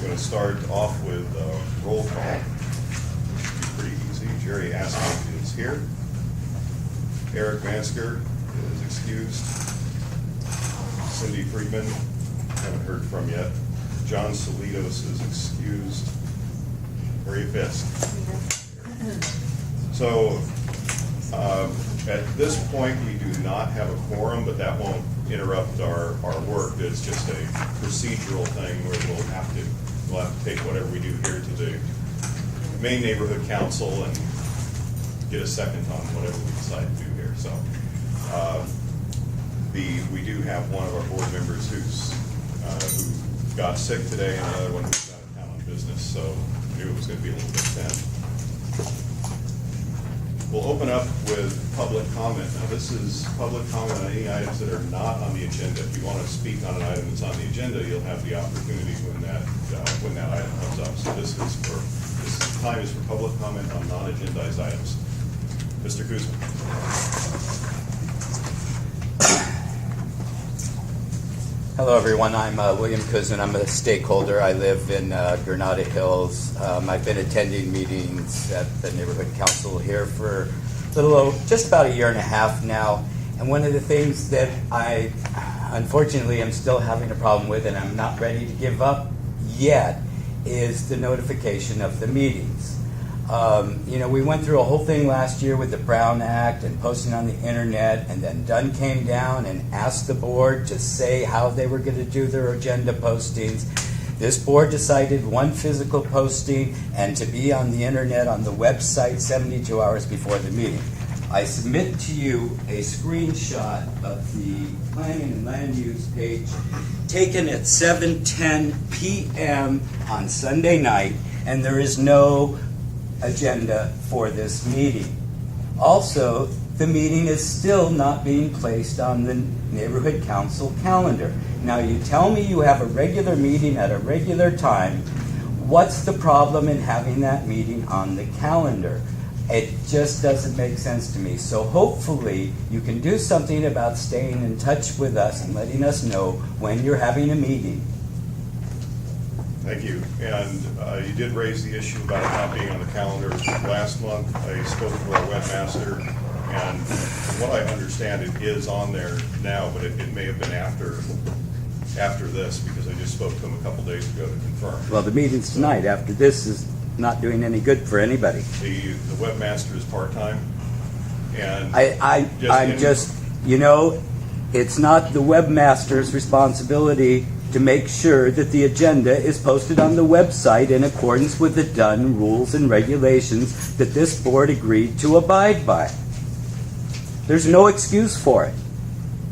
going to start off with roll call. Pretty easy. Jerry Askin is here. Eric Mansker is excused. Cindy Friedman, haven't heard from yet. John Salidos is excused. Maria Fisk. So at this point, we do not have a quorum, but that won't interrupt our work. It's just a procedural thing where we'll have to take whatever we do here to the main neighborhood council and get a second on whatever we decide to do here. So we do have one of our board members who got sick today and another one who's out of town on business, so I knew it was going to be a little bit thin. We'll open up with public comment. Now, this is public comment on any items that are not on the agenda. If you want to speak on an item that's on the agenda, you'll have the opportunity when that item comes up. So this time is for public comment on non-agendized items. Mr. Kuzma. Hello, everyone. I'm William Kuzman. I'm a stakeholder. I live in Granada Hills. I've been attending meetings at the neighborhood council here for just about a year and a half now. And one of the things that I, unfortunately, am still having a problem with, and I'm not ready to give up yet, is the notification of the meetings. We went through a whole thing last year with the Brown Act and posting on the internet, and then Dunn came down and asked the board to say how they were going to do their agenda postings. This board decided one physical posting and to be on the internet on the website 72 hours before the meeting. I submit to you a screenshot of the Planning and Land Use page taken at 7:10 p.m. on Sunday night, and there is no agenda for this meeting. Also, the meeting is still not being placed on the neighborhood council calendar. Now, you tell me you have a regular meeting at a regular time. What's the problem in having that meeting on the calendar? It just doesn't make sense to me. So hopefully you can do something about staying in touch with us and letting us know when you're having a meeting. Thank you. And you did raise the issue about it not being on the calendar. Last month, I spoke to our webmaster, and from what I understand, it is on there now, but it may have been after this, because I just spoke to him a couple days ago to confirm. Well, the meeting's tonight. After this is not doing any good for anybody. The webmaster is part-time, and it's not the webmaster's responsibility to make sure that the agenda is posted on the website in accordance with the Dunn rules and regulations that this board agreed to abide by. There's no excuse for it.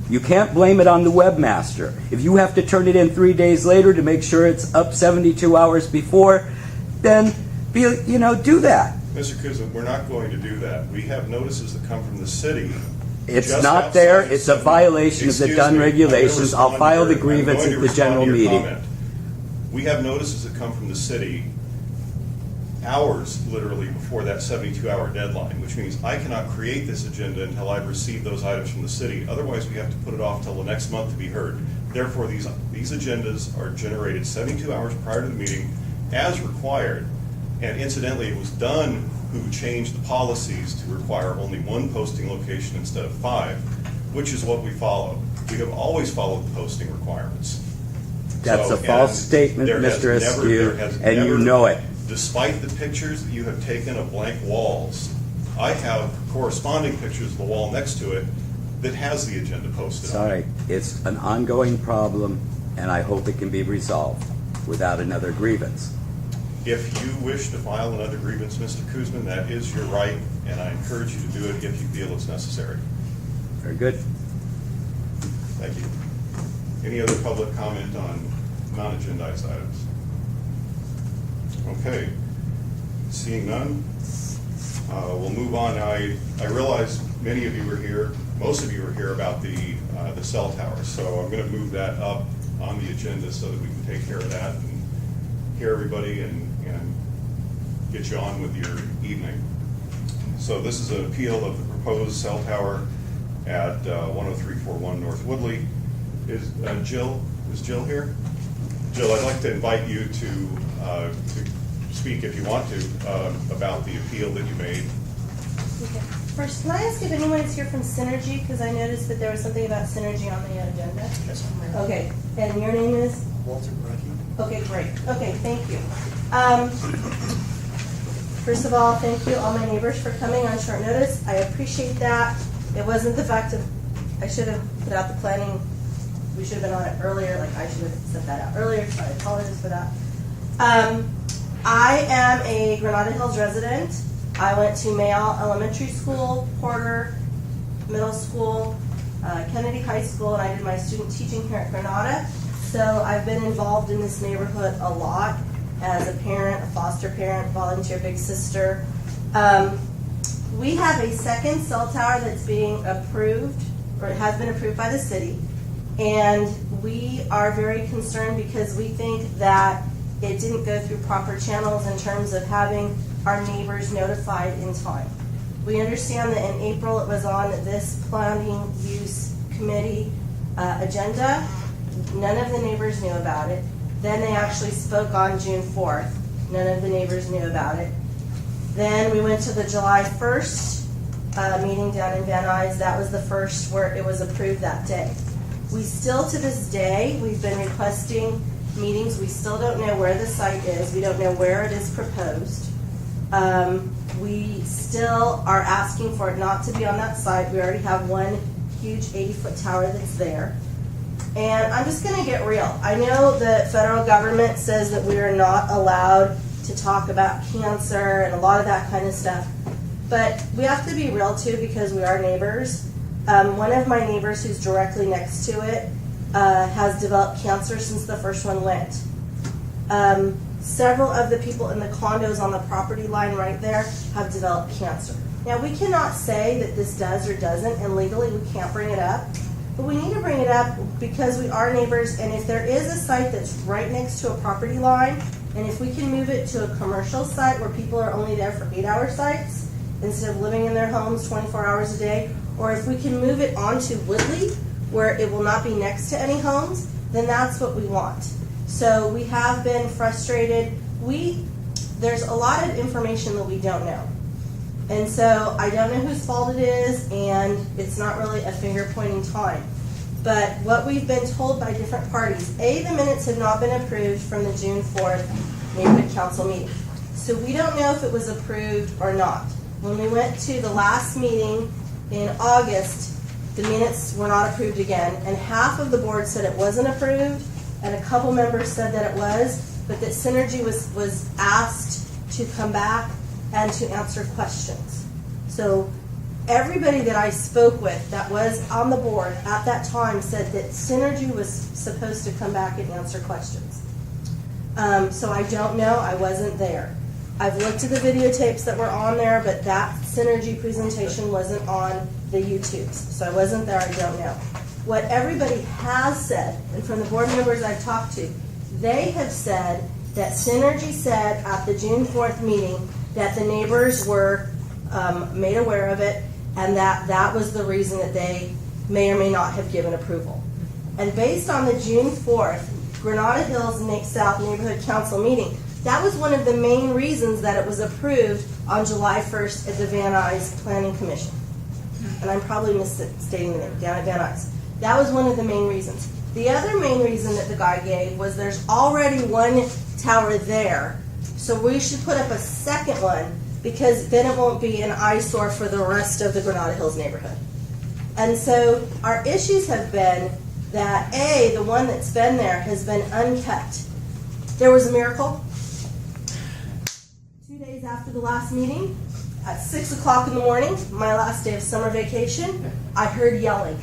You can't blame it on the webmaster. If you have to turn it in 3 days later to make sure it's up 72 hours before, then do that. Mr. Kuzma, we're not going to do that. We have notices that come from the city. It's not there. It's a violation of the Dunn regulations. I'll file the grievance at the general meeting. We have notices that come from the city hours, literally, before that 72-hour deadline, which means I cannot create this agenda until I've received those items from the city. Otherwise, we have to put it off till the next month to be heard. Therefore, these agendas are generated 72 hours prior to the meeting as required. And incidentally, it was Dunn who changed the policies to require only one posting location instead of 5, which is what we follow. We have always followed the posting requirements. That's a false statement, Mr. Askew, and you know it. Despite the pictures that you have taken of blank walls, I have corresponding pictures of the wall next to it that has the agenda posted on it. Sorry, it's an ongoing problem, and I hope it can be resolved without another grievance. If you wish to file another grievance, Mr. Kuzman, that is your right, and I encourage you to do it if you feel it's necessary. Very good. Thank you. Any other public comment on non-agendized items? Okay. Seeing none, we'll move on. I realize many of you were here, most of you were here about the cell towers, so I'm going to move that up on the agenda so that we can take care of that and hear everybody and get you on with your evening. So this is an appeal of the proposed cell tower at 10341 North Woodley. Is Jill here? Jill, I'd like to invite you to speak, if you want to, about the appeal that you made. Okay. First, can I ask if anyone is here from Synergy? Because I noticed that there was something about Synergy on the agenda. Yes, ma'am. Okay, and your name is? Walter Brecky. Okay, great. Okay, thank you. First of all, thank you all my neighbors for coming on short notice. I appreciate that. It wasn't the fact of, I should have put out the planning, we should have been on it earlier, like I should have set that out earlier, so I apologize for that. I am a Granada Hills resident. I went to Mayall Elementary School, Porter Middle School, Kennedy High School, and I did my student teaching here at Granada. So I've been involved in this neighborhood a lot as a parent, a foster parent, volunteer big sister. We have a second cell tower that's being approved, or it has been approved by the city, and we are very concerned because we think that it didn't go through proper channels in terms of having our neighbors notified in time. We understand that in April it was on this planning use committee agenda. None of the neighbors knew about it. Then they actually spoke on June 4th. None of the neighbors knew about it. Then we went to the July 1st meeting down in Van Nuys. That was the first where it was approved that day. We still, to this day, we've been requesting meetings. We still don't know where the site is. We don't know where it is proposed. We still are asking for it not to be on that site. We already have one huge 80-foot tower that's there. And I'm just going to get real. I know the federal government says that we are not allowed to talk about cancer and a lot of that kind of stuff. But we have to be real too, because we are neighbors. One of my neighbors who's directly next to it has developed cancer since the first one went. Several of the people in the condos on the property line right there have developed cancer. Now, we cannot say that this does or doesn't, and legally we can't bring it up. But we need to bring it up because we are neighbors, and if there is a site that's right next to a property line, and if we can move it to a commercial site where people are only there for 8-hour sites instead of living in their homes 24 hours a day, or if we can move it onto Woodley where it will not be next to any homes, then that's what we want. So we have been frustrated. There's a lot of information that we don't know. And so I don't know whose fault it is, and it's not really a finger-pointing time. But what we've been told by different parties, A, the minutes have not been approved from the June 4th neighborhood council meeting. So we don't know if it was approved or not. When we went to the last meeting in August, the minutes were not approved again, and half of the board said it wasn't approved, and a couple members said that it was, but that Synergy was asked to come back and to answer questions. So everybody that I spoke with that was on the board at that time said that Synergy was supposed to come back and answer questions. So I don't know, I wasn't there. I've looked at the videotapes that were on there, but that Synergy presentation wasn't on the YouTubes. So I wasn't there, I don't know. What everybody has said, and from the board members I've talked to, they have said that Synergy said at the June 4th meeting that the neighbors were made aware of it, and that was the reason that they may or may not have given approval. And based on the June 4th Granada Hills South Neighborhood Council meeting, that was one of the main reasons that it was approved on July 1st at the Van Nuys Planning Commission. And I'm probably misstating the name, down at Van Nuys. That was one of the main reasons. The other main reason that the guy gave was there's already one tower there, so we should put up a second one because then it won't be an eyesore for the rest of the Granada Hills neighborhood. And so our issues have been that A, the one that's been there has been unkept. There was a miracle. 2 days after the last meeting, at 6 o'clock in the morning, my last day of summer vacation, I heard yelling.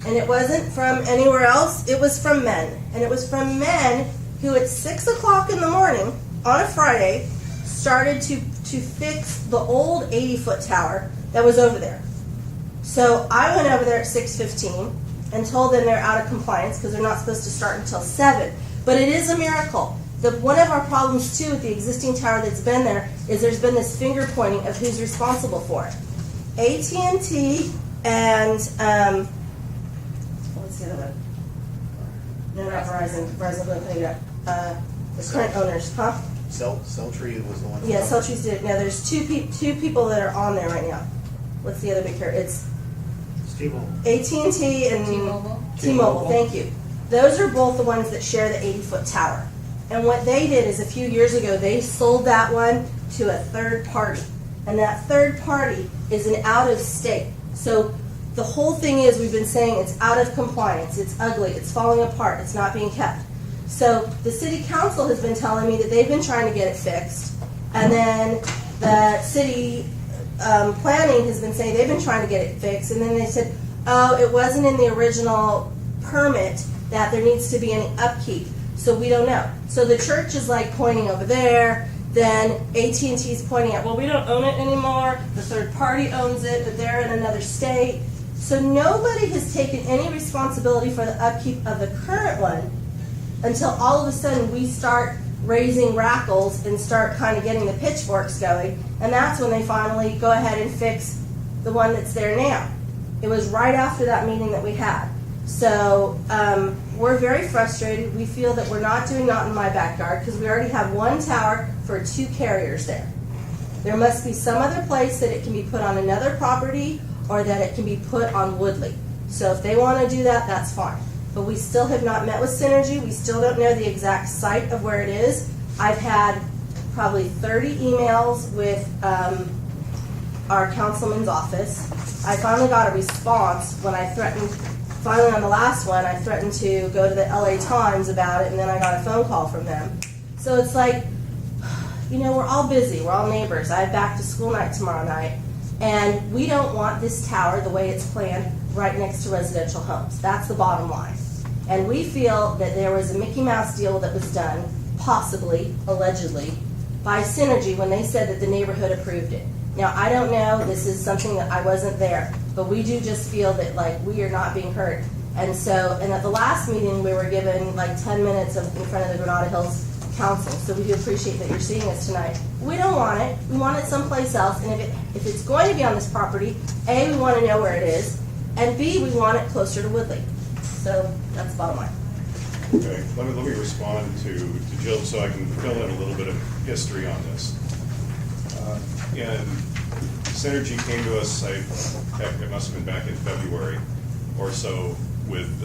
And it wasn't from anywhere else, it was from men. And it was from men who at 6 o'clock in the morning on a Friday started to fix the old 80-foot tower that was over there. So I went over there at 6:15 and told them they're out of compliance because they're not supposed to start until 7. But it is a miracle. One of our problems too with the existing tower that's been there is there's been this finger pointing of who's responsible for it. AT&T and what's the other one? No, not Verizon. Verizon wasn't putting it up. The current owners, huh? Celltree was the one. Yeah, Celtics did. Now there's two people that are on there right now. What's the other big carrier? It's T-Mobile. AT&T and T-Mobile. T-Mobile. Thank you. Those are both the ones that share the 80-foot tower. And what they did is a few years ago they sold that one to a third party, and that third party is an out of state. So the whole thing is we've been saying it's out of compliance, it's ugly, it's falling apart, it's not being kept. So the city council has been telling me that they've been trying to get it fixed, and then the city planning has been saying they've been trying to get it fixed, and then they said, oh, it wasn't in the original permit that there needs to be any upkeep, so we don't know. So the church is like pointing over there, then AT&T is pointing out, well, we don't own it anymore, the third party owns it, but they're in another state. So nobody has taken any responsibility for the upkeep of the current one until all of a sudden we start raising rackles and start kind of getting the pitchforks going, and that's when they finally go ahead and fix the one that's there now. It was right after that meeting that we had. So we're very frustrated. We feel that we're not doing Not in My Backyard because we already have one tower for 2 carriers there. There must be some other place that it can be put on another property or that it can be put on Woodley. So if they want to do that, that's fine. But we still have not met with Synergy. We still don't know the exact site of where it is. I've had probably 30 emails with our councilman's office. I finally got a response when I threatened, finally on the last one, I threatened to go to the LA Times about it, and then I got a phone call from them. So it's like, you know, we're all busy. We're all neighbors. I have back to school night tomorrow night, and we don't want this tower the way it's planned right next to residential homes. That's the bottom line. And we feel that there was a Mickey Mouse deal that was done, possibly, allegedly, by Synergy when they said that the neighborhood approved it. Now, I don't know, this is something that I wasn't there, but we do just feel that, like, we are not being heard. And so, and at the last meeting, we were given, like, 10 minutes in front of the Granada Hills Council, so we do appreciate that you're seeing us tonight. We don't want it. We want it someplace else, and if it's going to be on this property, A, we want to know where it is, and B, we want it closer to Woodley. So that's the bottom line. Okay, let me respond to Jill so I can fill in a little bit of history on this. And Synergy came to us, heck, it must have been back in February or so, with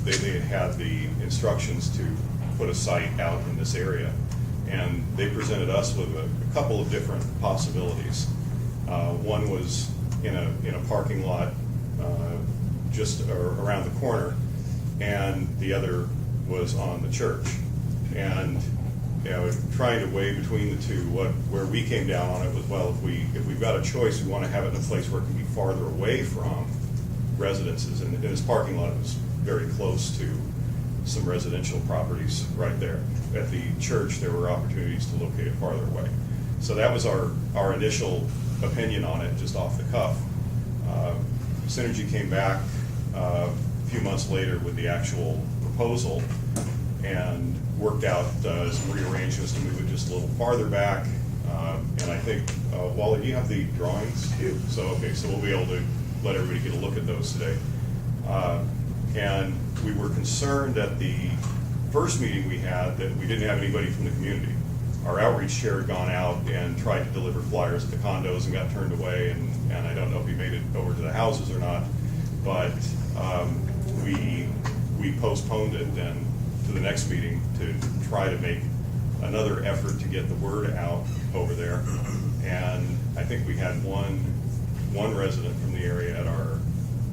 they had the instructions to put a site out in this area, and they presented us with a couple of different possibilities. One was in a parking lot just around the corner, and the other was on the church. And you know, trying to weigh between the two, where we came down on it was, well, if we've got a choice, we want to have it in a place where it can be farther away from residences. And this parking lot was very close to some residential properties right there. At the church, there were opportunities to locate it farther away. So that was our initial opinion on it, just off the cuff. Synergy came back a few months later with the actual proposal and worked out some rearrangements to move it just a little farther back. And I think, Wally, you have the drawings? Yeah. So, okay, so we'll be able to let everybody get a look at those today. And we were concerned at the first meeting we had that we didn't have anybody from the community. Our outreach chair had gone out and tried to deliver flyers at the condos and got turned away, and I don't know if he made it over to the houses or not, but we postponed it then to the next meeting to try to make another effort to get the word out over there. And I think we had one resident from the area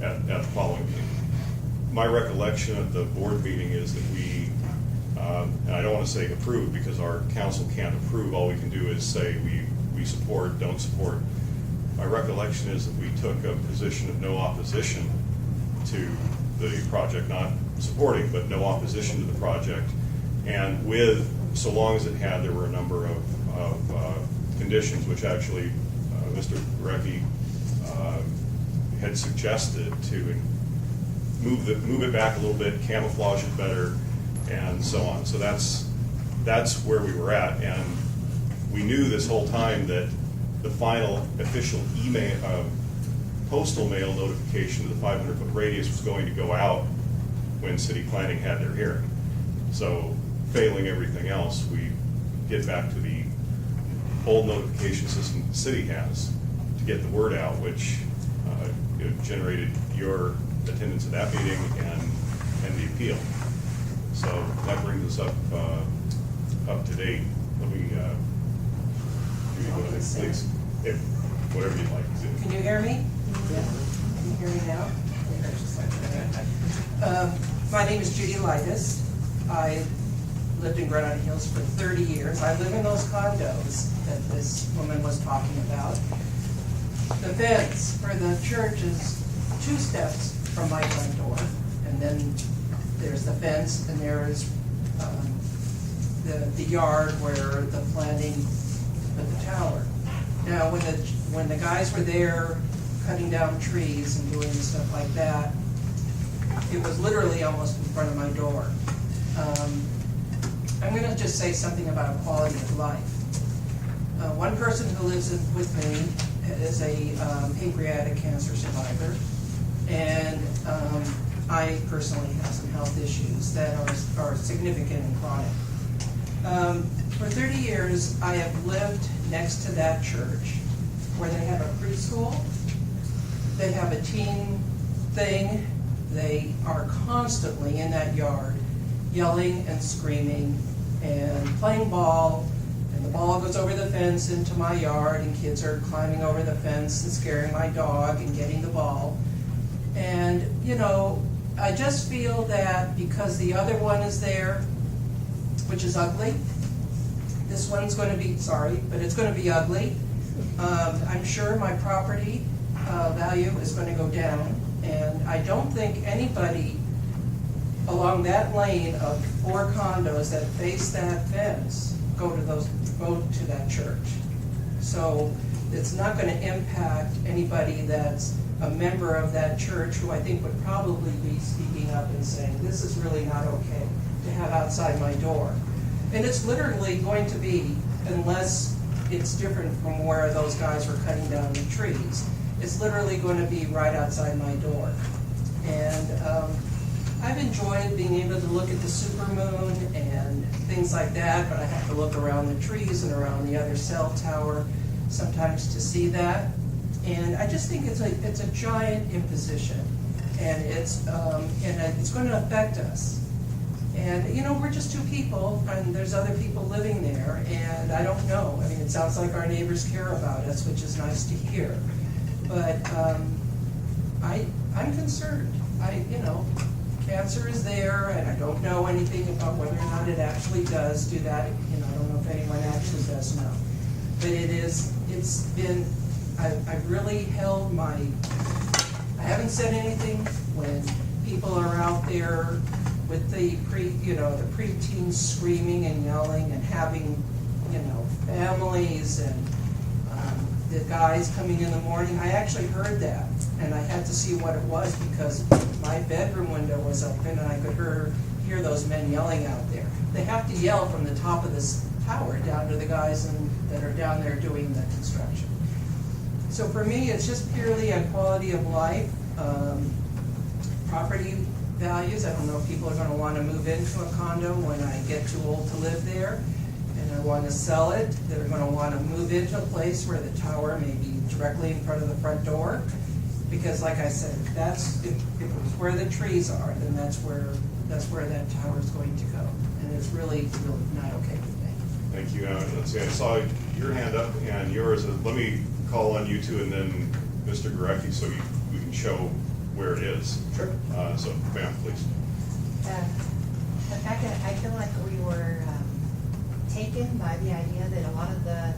at the following meeting. My recollection of the board meeting is that we, and I don't want to say approve because our council can't approve, all we can do is say we support, don't support. My recollection is that we took a position of no opposition to the project, not supporting, but no opposition to the project. And so long as there were a number of conditions, which actually Mr. Gorecki had suggested to move it back a little bit, camouflage it better, and so on. So that's where we were at, and we knew this whole time that the final official email, postal mail notification of the 500-foot radius was going to go out when city planning had their hearing. So failing everything else, we get back to the old notification system the city has to get the word out, which generated your attendance at that meeting and the appeal. So that brings us up to date. Let me, do you go ahead, please? If, whatever you'd like to do. Can you hear me? Yeah. Can you hear me now? My name is Judy Lightus. I lived in Granada Hills for 30 years. I live in those condos that this woman was talking about. The fence for the church is 2 steps from my front door, and then there's the fence, and there is the yard where the planting of the tower. Now, when the guys were there cutting down trees and doing stuff like that, it was literally almost in front of my door. I'm going to just say something about quality of life. One person who lives with me is a pancreatic cancer survivor, and I personally have some health issues that are significant and chronic. For 30 years, I have lived next to that church where they have a preschool, they have a teen thing, they are constantly in that yard yelling and screaming and playing ball, and the ball goes over the fence into my yard, and kids are climbing over the fence and scaring my dog and getting the ball. And, you know, I just feel that because the other one is there, which is ugly, this one's going to be, sorry, but it's going to be ugly. I'm sure my property value is going to go down, and I don't think anybody along that lane of 4 condos that face that fence go to that church. So it's not going to impact anybody that's a member of that church, who I think would probably be speaking up and saying, this is really not okay to have outside my door. And it's literally going to be, unless it's different from where those guys were cutting down the trees, it's literally going to be right outside my door. And I've enjoyed being able to look at the supermoon and things like that, but I have to look around the trees and around the other cell tower sometimes to see that. And I just think it's a giant imposition, and it's going to affect us. And, you know, we're just 2 people, and there's other people living there, and I don't know. I mean, it sounds like our neighbors care about us, which is nice to hear. But I'm concerned. Cancer is there, and I don't know anything about whether or not it actually does do that. You know, I don't know if anyone actually does know. But it's been, I've really held I haven't said anything when people are out there with the preteens screaming and yelling and having, families and the guys coming in the morning. I actually heard that, and I had to see what it was because my bedroom window was open and I could hear those men yelling out there. They have to yell from the top of this tower down to the guys that are down there doing the construction. So for me, it's just purely a quality of life, property values. I don't know if people are going to want to move into a condo when I get too old to live there and I want to sell it. They're going to want to move into a place where the tower may be directly in front of the front door, because like I said, if it was where the trees are, then that's where that tower is going to go, and it's really, really not okay with me. Thank you. Let's see, I saw your hand up and yours. Let me call on you 2 and then Mr. Gorecki so we can show where it is. Sure. So, ma'am, please. Rebecca, I feel like we were taken by the idea that a lot of the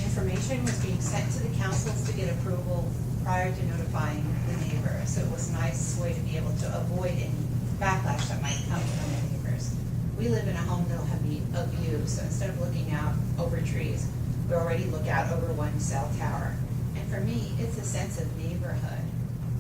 information was being sent to the councils to get approval prior to notifying the neighbor. So it was a nice way to be able to avoid any backlash that might come from the neighbors. We live in a home that'll have a view, so instead of looking out over trees, we already look out over one cell tower. And for me, it's a sense of neighborhood.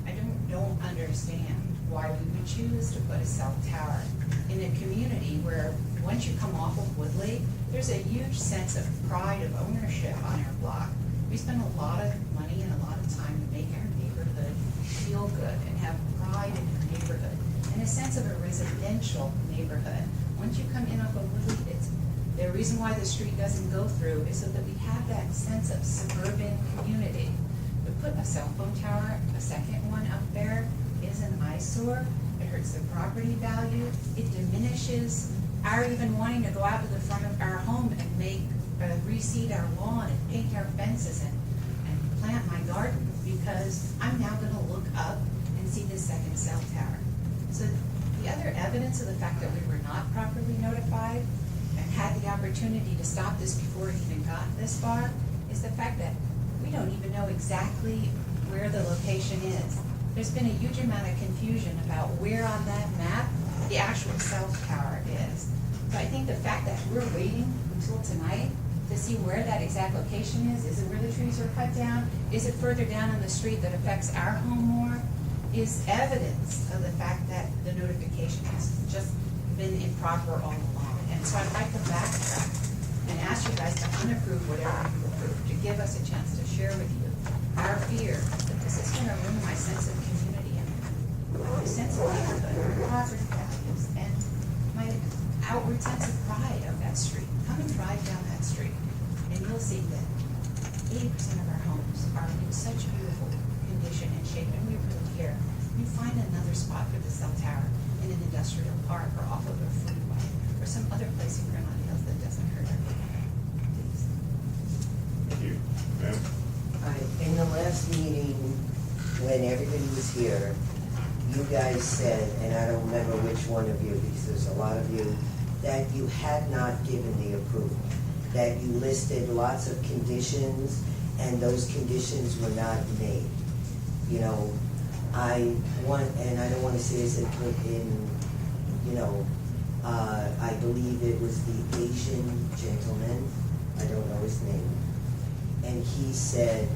I don't understand why we would choose to put a cell tower in a community where once you come off of Woodley, there's a huge sense of pride of ownership on our block. We spend a lot of money and a lot of time to make our neighborhood feel good and have pride in our neighborhood. and a sense of a residential neighborhood. Once you come in off of Lily, the reason why the street doesn't go through is so that we have that sense of suburban community. To put a cell phone tower, a second one up there, is an eyesore. It hurts the property value. It diminishes our even wanting to go out to the front of our home and reseed our lawn and paint our fences and plant my garden, because I'm now gonna look up and see this second cell tower. So the other evidence of the fact that we were not properly notified and had the opportunity to stop this before it even got this far is the fact that we don't even know exactly where the location is. There's been a huge amount of confusion about where on that map the actual cell tower is. So I think the fact that we're waiting until tonight to see where that exact location is it where the trees are cut down? Is it further down on the street that affects our home more? Is evidence of the fact that the notification has just been improper all along. And so I'd like to backtrack and ask you guys to unapprove whatever you approve, to give us a chance to share with you our fear that this is gonna ruin my sense of community and my sense of neighborhood, property values, and my outward sense of pride of that street. Come and drive down that street, and you'll see that 80% of our homes are in such beautiful condition and shape, and we really care. You find another spot for the cell tower in an industrial park or off of a freeway or some other place in Granada Hills that doesn't hurt everybody. Please. Thank you. Ma'am? In the last meeting, when everybody was here, you guys said, and I don't remember which one of you, because there's a lot of you, that you had not given the approval, that you listed lots of conditions, and those conditions were not made. You know, I want, and I don't want to say this I believe it was the Asian gentleman, I don't know his name, and he said,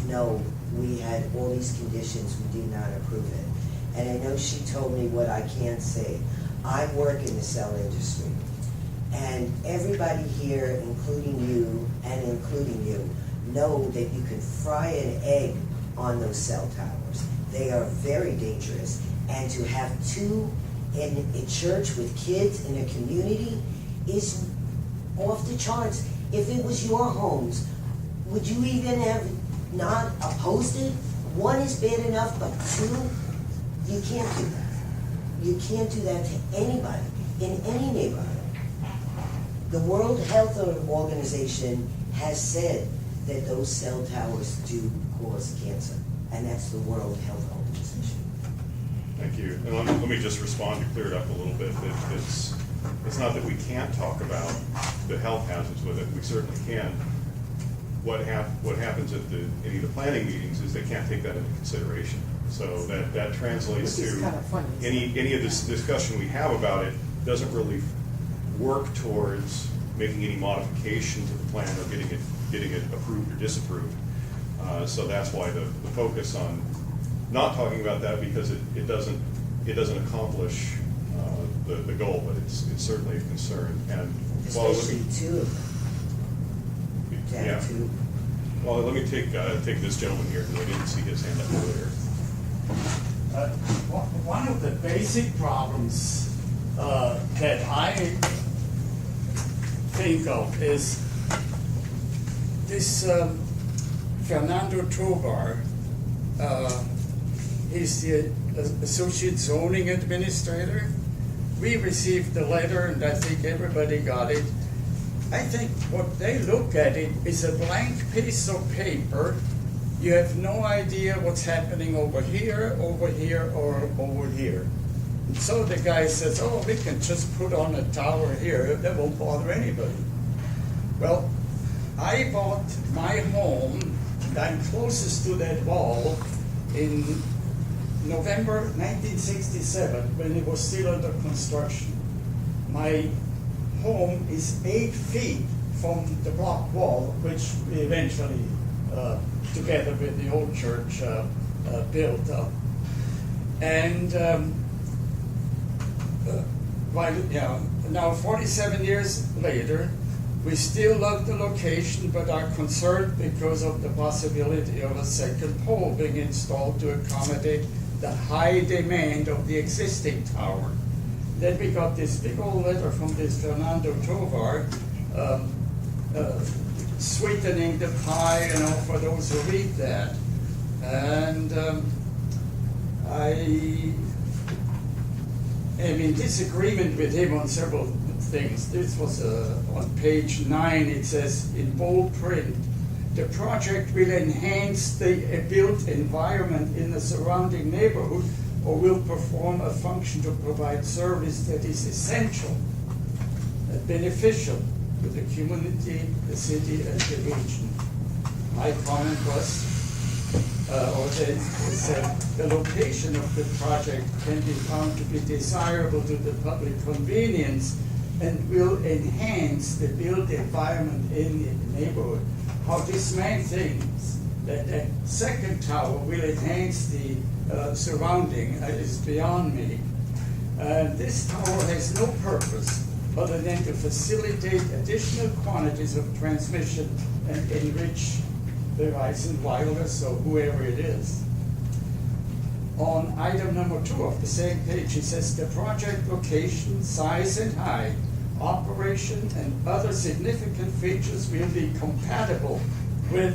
no, we had all these conditions, we did not approve it. And I know she told me what I can't say. I work in the cell industry, and everybody here, including you and including you, know that you can fry an egg on those cell towers. They are very dangerous, and to have two in a church with kids in a community is off the charts. If it was your homes, would you even have not opposed it? One is bad enough, but two, you can't do that. You can't do that to anybody in any neighborhood. The World Health Organization has said that those cell towers do cause cancer, and that's the World Health Organization. Thank you. And let me just respond to clear it up a little bit. It's not that we can't talk about the health hazards with it. We certainly can. What happens at any of the planning meetings is they can't take that into consideration. So that translates Which is to kind of funny, any of this discussion we have about it doesn't really work towards making any modification to the plan or getting it approved or disapproved. So that's why the focus on not talking about that, because it doesn't accomplish the goal, but it's certainly a concern. And Especially two of them. Yeah. Two. Well, let me take this gentleman here, because I didn't see his hand up earlier. One of the basic problems that I think of is this Fernando Tovar. He's the Associate Zoning Administrator. We received the letter, and I think everybody got it. I think what they look at it is a blank piece of paper. You have no idea what's happening over here, or over here. And so the guy says, oh, we can just put on a tower here. That won't bother anybody. Well, I bought my home, I'm closest to that wall, in November 1967, when it was still under construction. My home is 8 feet from the block wall, which we eventually, together with the old church, built up. And now 47 years later, we still love the location, but are concerned because of the possibility of a second pole being installed to accommodate the high demand of the existing tower. Then we got this big old letter from this Fernando Tovar, sweetening the pie, for those who read that. And I am in disagreement with him on several things. This was on page 9. It says in bold print, the project will enhance the built environment in the surrounding neighborhood or will perform a function to provide service that is essential and beneficial to the community, the city, and the region. My comment was, it said, the location of the project can be found to be desirable to the public convenience and will enhance the built environment in the neighborhood. How this man thinks that the second tower will enhance the surrounding is beyond me. This tower has no purpose other than to facilitate additional quantities of transmission and enrich Verizon Wireless or whoever it is. On item number 2 of the same page, it says the project location, size and height, operation, and other significant features will be compatible with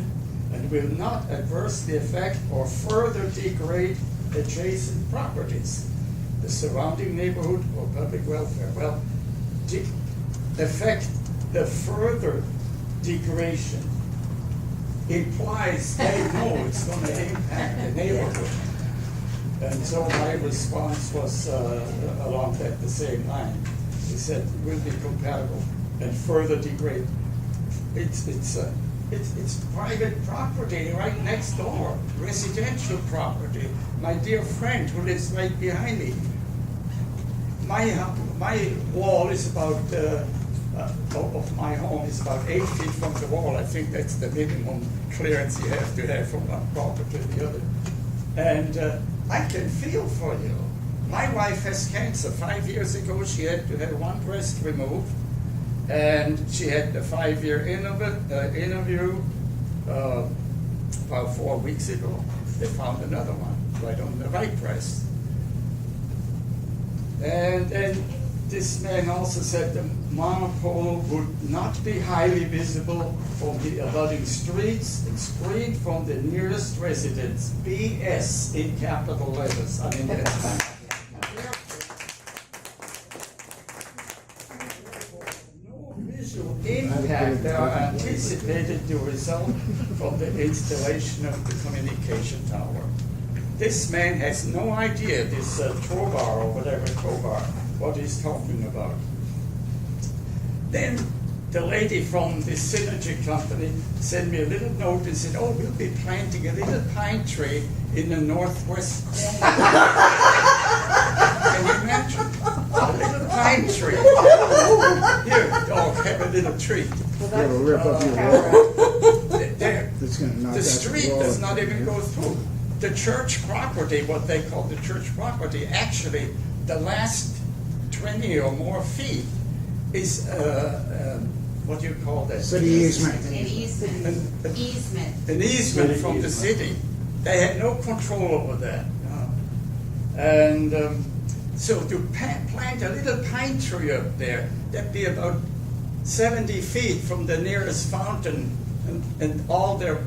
and will not adversely affect or further degrade adjacent properties, the surrounding neighborhood, or public welfare. Well, affect the further degradation implies they know it's going to impact the neighborhood. And so my response was along the same line. He said it will be compatible and further degrade. It's private property right next door, residential property. My dear friend who lives right behind me, my wall is about of my home is about 8 feet from the wall. I think that's the minimum clearance you have to have from one property to the other. And I can feel for you. My wife has cancer. 5 years ago, she had to have one breast removed, and she had a 5-year interview. About 4 weeks ago, they found another one right on the right breast. And then this man also said the monopole would not be highly visible from the abutting streets and screened from the nearest residence. BS in capital letters. I mean, that's no visual impact that are anticipated to result from the installation of the communication tower. This man has no idea, this Tovar or whatever, Tovar, what he's talking about. Then the lady from the Synergy company sent me a little note and said, oh, we'll be planting a little pine tree in the northwest corner. Can you imagine? A little pine tree. Here, dog, have a little treat. The street does not even go through. The church property, what they call the church property, actually the last 20 or more feet is what do you call that? City easement. An easement. Easement. An easement from the city. They had no control over that. And so to plant a little pine tree up there, that'd be about 70 feet from the nearest fountain, and all their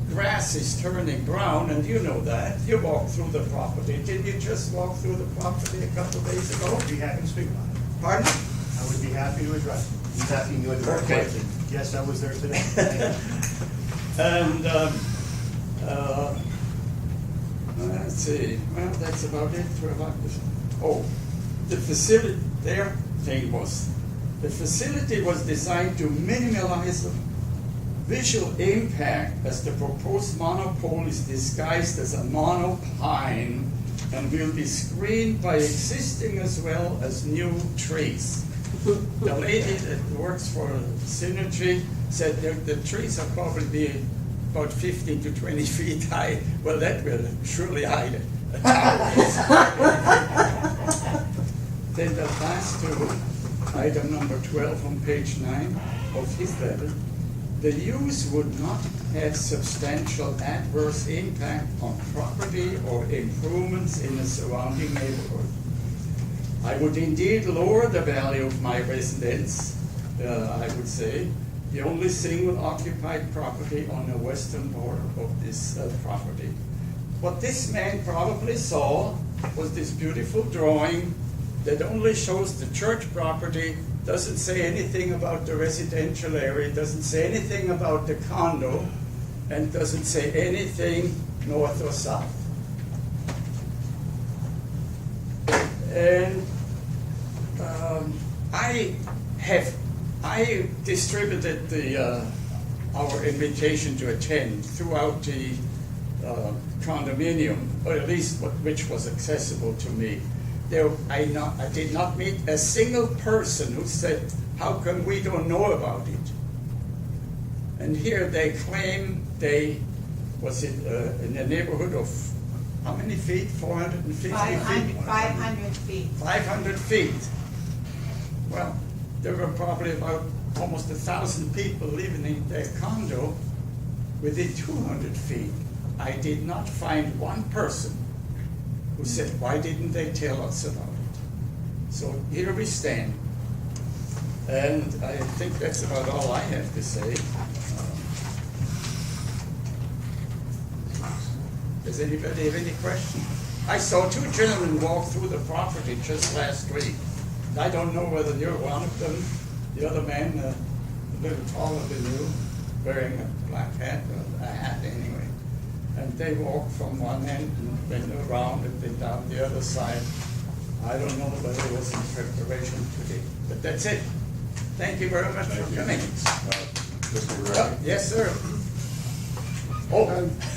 grass is turning brown, and you know that. You walk through the property. Did you just walk through the property a couple of days ago? I would be happy to speak about it. Pardon? I would be happy to address it. He's asking you a direct Okay. question. Yes, I was there today. And let's see. Well, that's about it for about this. Oh, the facility. Their thing was the facility was designed to minimize visual impact, as the proposed monopole is disguised as a monopine and will be screened by existing as well as new trees. The lady that works for Synergy said the trees are probably about 15 to 20 feet high. Well, that will surely hide a tower. Then the last two, item number 12 on page 9 of his letter. the use would not have substantial adverse impact on property or improvements in the surrounding neighborhood. I would indeed lower the value of my residence, I would say, the only single occupied property on the western border of this property. What this man probably saw was this beautiful drawing that only shows the church property, doesn't say anything about the residential area, doesn't say anything about the condo, and doesn't say anything north or south. And I distributed our invitation to attend throughout the condominium, or at least which was accessible to me. I did not meet a single person who said, "How come we don't know about it?" And here they claim in the neighborhood of how many feet? 450 feet? 500 feet. 500 feet. Well, there were probably about almost 1,000 people living in their condo within 200 feet. I did not find one person who said, "Why didn't they tell us about it?" So here we stand. And I think that's about all I have to say. Does anybody have any questions? I saw two gentlemen walk through the property just last week. I don't know whether you're one of them. The other man, a little taller than you, wearing a black hat, or a hat anyway. And they walked from one end and went around and then down the other side. I don't know whether it was in preparation today, but that's it. Thank you very much for coming. Mr. Guerrero? Yes, sir. Oh,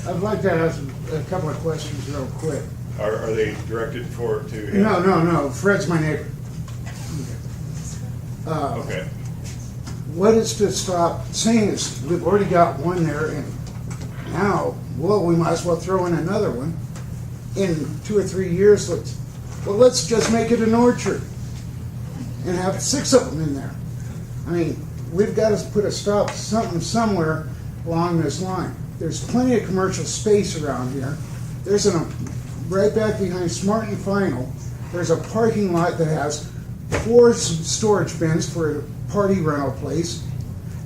I'd like to ask a couple of questions real quick. Are they directed to him? No. Fred's my neighbor. Okay. What is to stop saying is we've already got one there, and now, well, we might as well throw in another one. In 2 or 3 years, let's just make it an orchard and have 6 of them in there. I mean, we've got to put a stop somewhere along this line. There's plenty of commercial space around here. There's right back behind Smart and Final, there's a parking lot that has 4 storage bins for a party rental place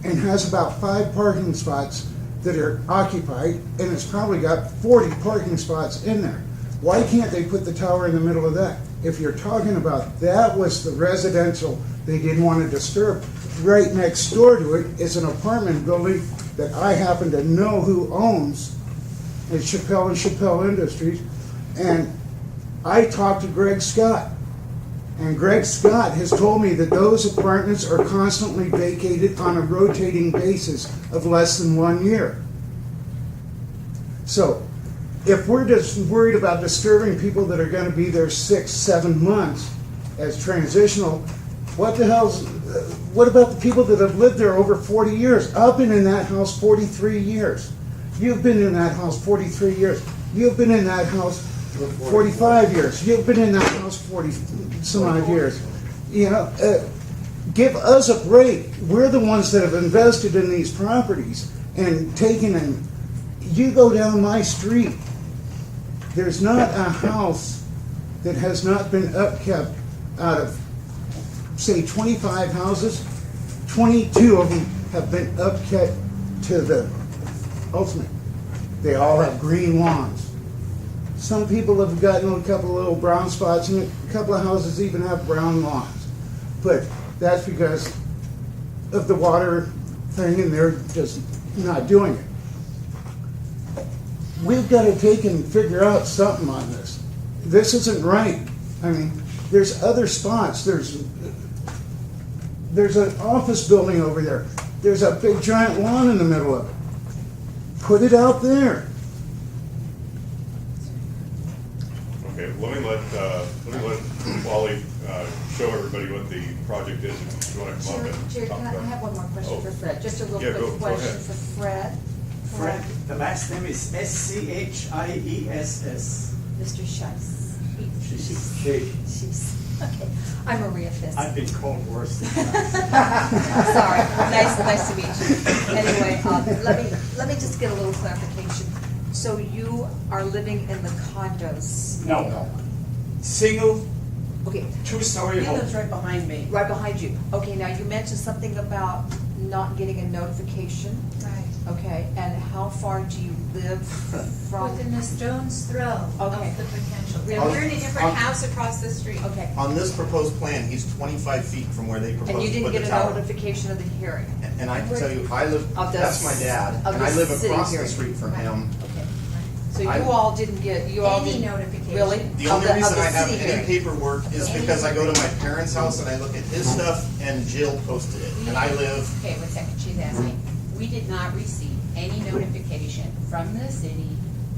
and has about 5 parking spots that are occupied, and it's probably got 40 parking spots in there. Why can't they put the tower in the middle of that? If you're talking about that was the residential they didn't want to disturb, right next door to it is an apartment building that I happen to know who owns. It's Chappelle and Chappelle Industries. And I talked to Greg Scott. And Greg Scott has told me that those apartments are constantly vacated on a rotating basis of less than 1 year. So, if we're just worried about disturbing people that are going to be there 6, 7 months as transitional, what about the people that have lived there over 40 years? I've been in that house 43 years. You've been in that house 43 years. You've been in that house 45 years. You've been in that house 40 some odd years. You know, give us a break. We're the ones that have invested in these properties and taken them. You go down my street, there's not a house that has not been upkept. Out of, say, 25 houses, 22 of them have been upkept to the ultimate. They all have green lawns. Some people have gotten a couple of little brown spots, and a couple of houses even have brown lawns. But that's because of the water thing, and they're just not doing it. We've got to take and figure out something on this. This isn't right. I mean, there's other spots. There's an office building over there. There's a big giant lawn in the middle of it. Put it out there. Okay, let me let Wally show everybody what the project is. If you want to come up and Chair, talk can I about it. have one more question Oh. for Fred? Just a real Yeah, quick go question ahead. for Fred. Fred, the last name is Scheiess. Mr. Scheiss. She's. She's. Okay, I'm Maria Fisk. I've been called worse than that. Sorry, nice to meet you. Anyway, let me just get a little clarification. So you are living in the condos? No. Single, Okay, two-story He home. lives right behind me. right behind you. Okay, now you mentioned something about not getting a notification. Right. Okay, and how far do you live from? Within the stone's throw Okay. of the potential. Really? We're in a different On- house across the street. Okay, On this proposed plan, he's 25 feet from where they and propose you to didn't put the get a tower. notification of the hearing? And I can tell you, I live, Of the that's my dad, of and the I live city across the hearing. street from him. Okay. So I- you all didn't get, you all Any didn't? notification. Really? The Of only of reason the I have city any hearing? paperwork is because I go to my parents' house and I look at his stuff, and Jill posted it, and I live, Okay, one second, she's asking. We did not receive any notification from the city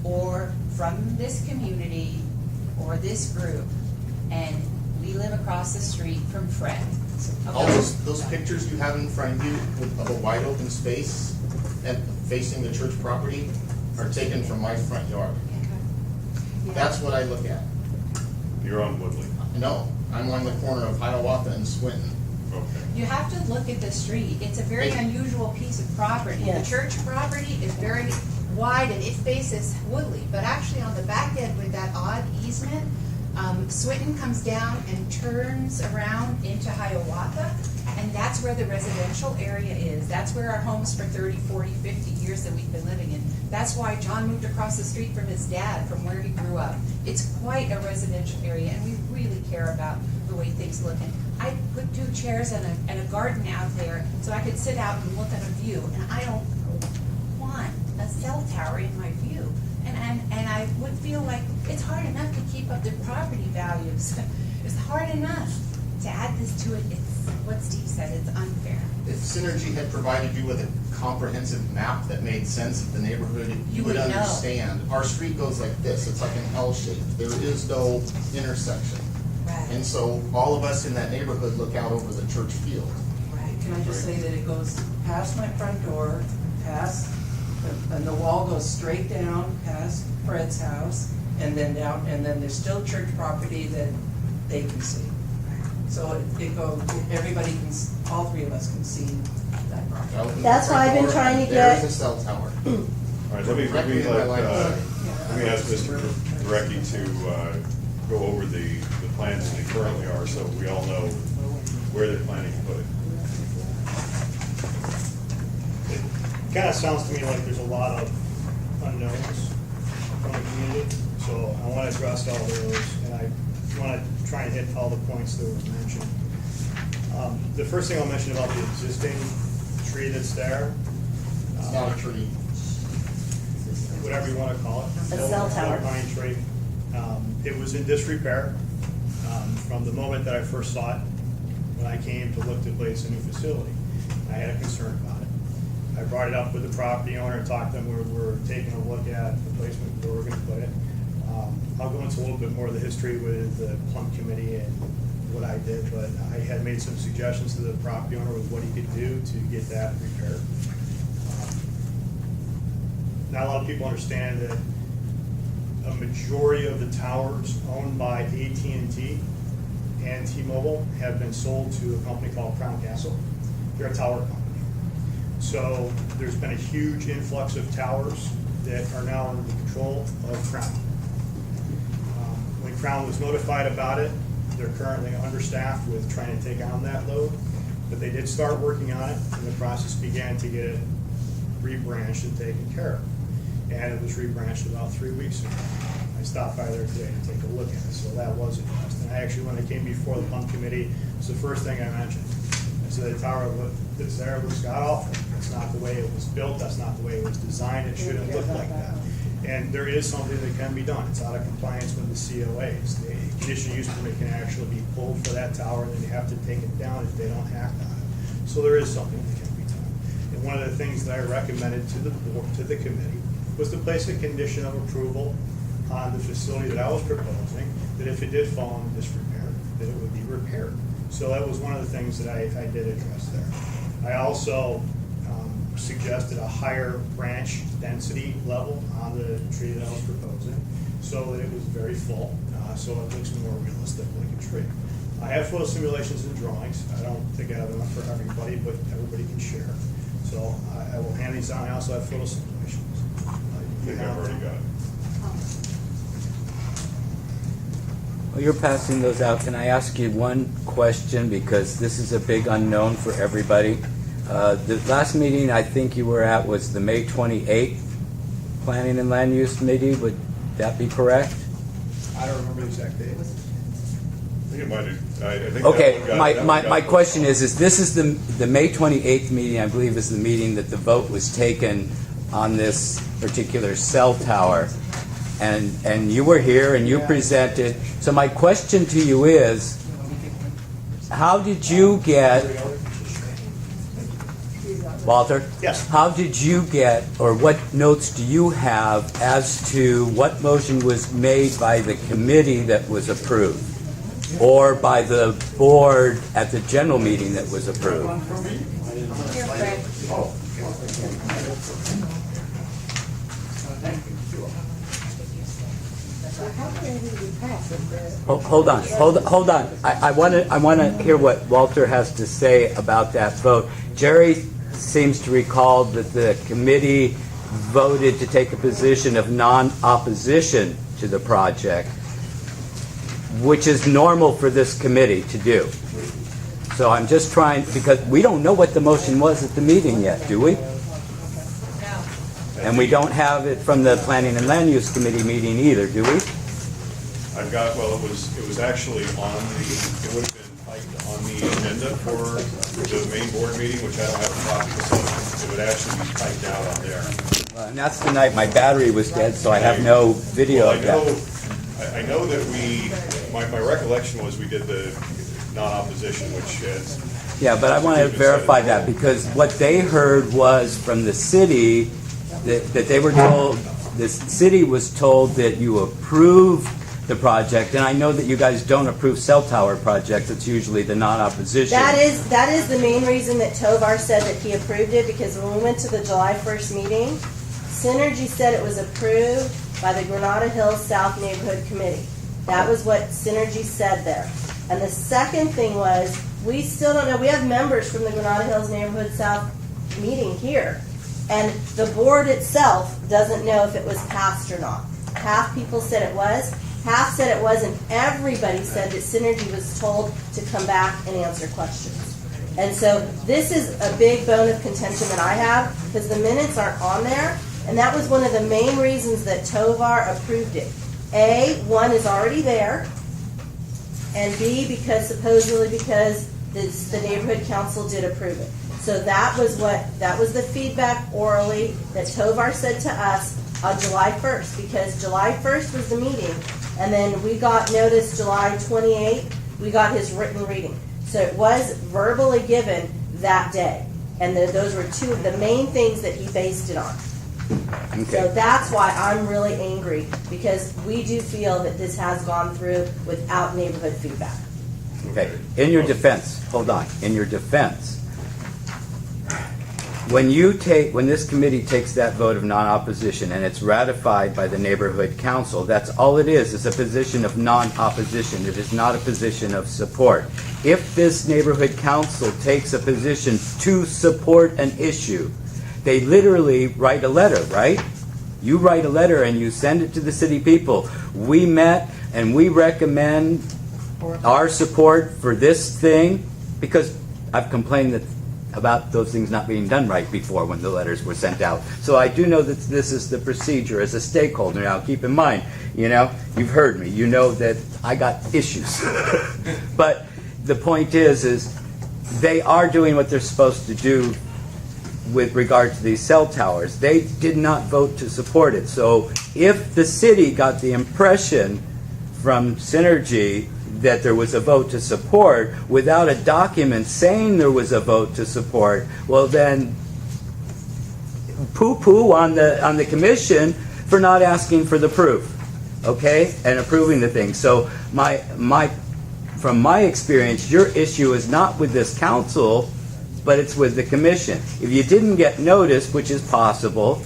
or from this community or this group, and we live across the street from Fred. all Okay. those pictures you have in front of you of a wide open space and facing the church property are taken from my front yard. That's what I look at. You're on Woodley. No, I'm on the corner of Hiawatha and Swinton. Okay. You have to look at the street. It's a very unusual piece of property. Yes. The church property is very wide and it faces Woodley, but actually on the back end with that odd easement, Swinton comes down and turns around into Hiawatha, and that's where the residential area is. That's where our homes for 30, 40, 50 years that we've been living in. That's why John moved across the street from his dad, from where he grew up. It's quite a residential area, and we really care about the way things look. And I put 2 chairs and a garden out there so I could sit out and look at a view, and I don't want a cell tower in my view. And I would feel like it's hard enough to keep up the property values. It's hard enough to add this to it. It's what Steve said, it's unfair. If Synergy had provided you with a comprehensive map that made sense of the neighborhood, you would would know. understand. Our street goes like this, it's like an L shape. There is no intersection. And so all of us in that neighborhood look out over the church field. Right. Can I just say that it goes past my front door, past, and the wall goes straight down past Fred's house, and then down, and then there's still church property that they can see. So it goes, everybody can, all 3 of us can see that property. I open That's the why I've front been door, trying to and there's get- a cell tower. All right, let me Directly in my line of sight. let me ask Mr. Gurecki to go over the plans as they currently are, so we all know where they're planning to put it. It kind of sounds to me like there's a lot of unknowns from the community, so I want to address all those, and I want to try and hit all the points that were mentioned. The first thing I'll mention about the existing tree that's there, It's not a tree. whatever you want to call it. A cell tower. Old pine tree. It was in disrepair from the moment that I first saw it, when I came to look to place a new facility. I had a concern about it. I brought it up with the property owner and talked to them, we're taking a look at the placement where we're gonna put it. I'll go into a little bit more of the history with the plum committee and what I did, but I had made some suggestions to the property owner with what he could do to get that repaired. Not a lot of people understand that a majority of the towers owned by AT&T and T-Mobile have been sold to a company called Crown Castle. They're a tower company. So there's been a huge influx of towers that are now under the control of Crown. When Crown was notified about it, they're currently understaffed with trying to take on that load, but they did start working on it, and the process began to get it rebranched and taken care of. And it was rebranched about 3 weeks ago. I stopped by there today to take a look at it, so that was addressed. And I actually, when I came before the pump committee, it's the first thing I mentioned. I said, the tower that's there looks god-awful. That's not the way it was built, that's not the way it was designed, it shouldn't look like that. And there is something that can be done. It's out of compliance with the COAs. The conditional use permit can actually be pulled for that tower, and then you have to take it down if they don't act on it. So there is something that can be done. And one of the things that I recommended to the board, to the committee, was to place a condition of approval on the facility that I was proposing, that if it did fall into disrepair, that it would be repaired. So that was one of the things that I did address there. I also suggested a higher branch density level on the tree that I was proposing, so that it was very full, so it looks more realistic like a tree. I have photo simulations and drawings. I don't think I have enough for everybody, but everybody can share. So I will hand these out. I also have photo simulations. I think I've already got it. Well, you're passing those out. Can I ask you one question, because this is a big unknown for everybody? The last meeting I think you were at was the May 28th Planning and Land Use Committee. Would that be correct? I don't remember the exact date. I think it might have, I think Okay, that one got my question is this is the May 28th meeting, I believe, is the meeting that the vote was taken on this particular cell tower. And you were here and you presented. So my question to you is, how did you get, Walter? Yes. How did you get, or what notes do you have as to what motion was made by the committee that was approved? Or by the board at the general meeting that was approved? Here, Fred. Hold on. I want to hear what Walter has to say about that vote. Jerry seems to recall that the committee voted to take a position of non-opposition to the project, which is normal for this committee to do. So I'm just trying, because we don't know what the motion was at the meeting yet, do we? No. And we don't have it from the Planning and Land Use Committee meeting either, do we? I've got, well, it was actually on the, it would have been typed on the agenda for the main board meeting, which I don't have a copy of, so it would actually be typed out on there. And that's the night my battery was dead, so I have no video Well, of that. I know that my recollection was we did the non-opposition, which is. Yeah, but I want to verify that, because what they heard was from the city that they were told, the city was told that you approved the project, and I know that you guys don't approve cell tower projects. It's usually the non-opposition. That is the main reason that Tovar said that he approved it, because when we went to the July 1st meeting, Synergy said it was approved by the Granada Hills South Neighborhood Committee. That was what Synergy said there. And the second thing was, we still don't know, we have members from the Granada Hills Neighborhood South meeting here, and the board itself doesn't know if it was passed or not. Half people said it was, half said it wasn't. Everybody said that Synergy was told to come back and answer questions. And so this is a big bone of contention that I have, because the minutes aren't on there, and that was one of the main reasons that Tovar approved it. A, one is already there, and B, because supposedly because the neighborhood council did approve it. So that was the feedback orally that Tovar said to us on July 1st, because July 1st was the meeting, and then we got notice July 28th, we got his written reading. So it was verbally given that day, and those were two of the main things that he based it on. Okay. So that's why I'm really angry, because we do feel that this has gone through without neighborhood feedback. Okay. In your defense, hold on. In your defense, when this committee takes that vote of non-opposition and it's ratified by the neighborhood council, that's all it is a position of non-opposition. It is not a position of support. If this neighborhood council takes a position to support an issue, they literally write a letter, right? You write a letter and you send it to the city people. We met and we recommend our support for this thing, because I've complained about those things not being done right before when the letters were sent out. So I do know that this is the procedure as a stakeholder. Now keep in mind, you've heard me. You know that I got issues. But the point is they are doing what they're supposed to do with regard to these cell towers. They did not vote to support it. So if the city got the impression from Synergy that there was a vote to support without a document saying there was a vote to support, well then poo-poo on the commission for not asking for the proof, okay, and approving the thing. So from my experience, your issue is not with this council, but it's with the commission. If you didn't get notice, which is possible,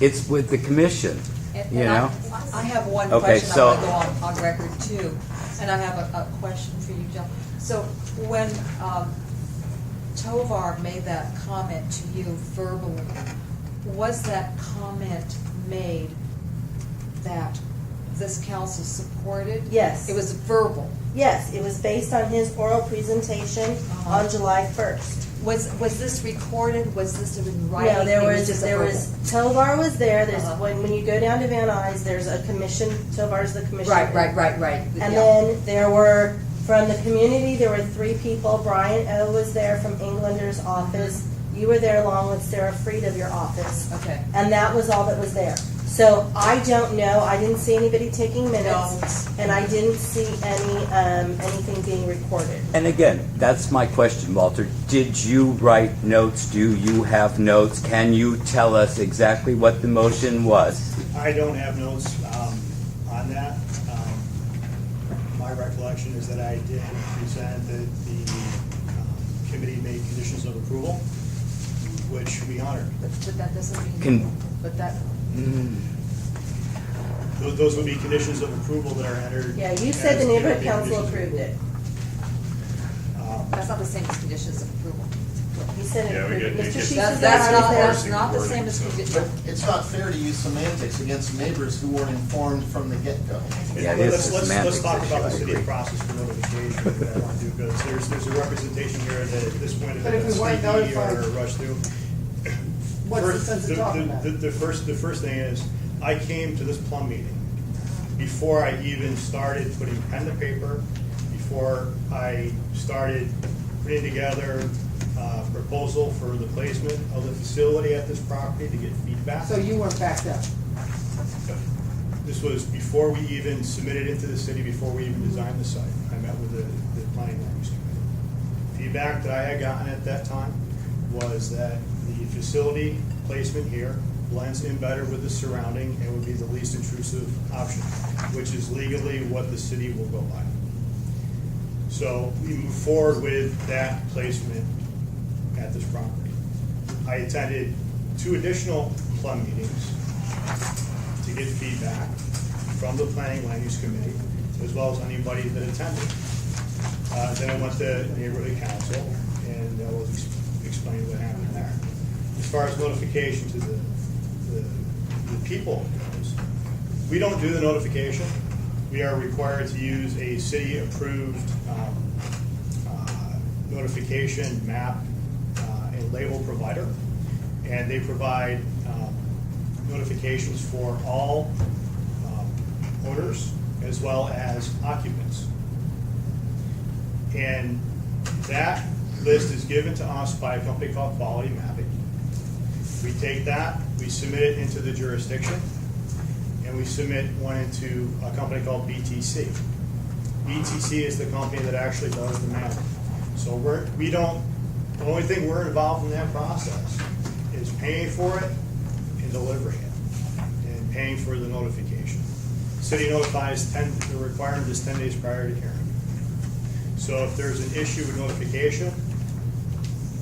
it's with the commission. I have one Okay, question so- I want to go on record too, and I have a question for you, John. So when Tovar made that comment to you verbally, was that comment made that this council supported? Yes. It was verbal. Yes, it was based on his oral presentation Uh-huh. on July 1st. Was this recorded? Was this in writing? No, there It was, just a there verbal? was, Tovar was there, there's, Uh-huh. when you go down to Van Nuys, there's a commission, Tovar's the commissioner. Right. And Yeah. then there were, from the community, there were 3 people. Brian O. was there from Englander's office. You were there along with Sarah Freed of your office. Okay. And that was all that was there. So I don't know, I didn't see anybody taking minutes, Notes. and I didn't see anything being recorded. And again, that's my question, Walter. Did you write notes? Do you have notes? Can you tell us exactly what the motion was? I don't have notes on that. My recollection is that I did present that the committee made conditions of approval, which we honored. But that doesn't mean. Can- But that. Those would be conditions of approval that are entered. Yeah, you said as the neighborhood PRB council conditions of approved it. approval. That's not the same as conditions of approval. You said it Yeah, we approved. get- Mr. it Sheets gets- is That's there. not, There. that's not the same as Wording, so- conditions. But it's not fair to use semantics against neighbors who weren't informed from the get-go. Yeah, it is Let's a semantics talk about the issue, I city agree. process for notification that I want to do, because there's a representation here that at this point, But if it's we weren't sneaky or notified- rushed through. What's the First- sense of talking about it? The first thing is, I came to this plum meeting before I even started putting pen to paper, before I started putting together a proposal for the placement of the facility at this property to get feedback. So you weren't backed up? This was before we even submitted into the city, before we even designed the site. I met with the planning land use committee. Feedback that I had gotten at that time was that the facility placement here blends in better with the surrounding and would be the least intrusive option, which is legally what the city will go by. So we move forward with that placement at this property. I attended 2 additional plum meetings to get feedback from the planning land use committee, as well as anybody that attended. Then I went to neighborhood council, and I was explaining what happened there. As far as notification to the people goes, we don't do the notification. We are required to use a city-approved notification map and label provider, and they provide notifications for all owners as well as occupants. And that list is given to us by a company called Quality Mapping. We take that, we submit it into the jurisdiction, and we submit one into a company called BTC. BTC is the company that actually does the mapping. So the only thing we're involved in that process is paying for it and delivering it, and paying for the notification. City notifies the requirement is 10 days prior to hearing. So if there's an issue with notification,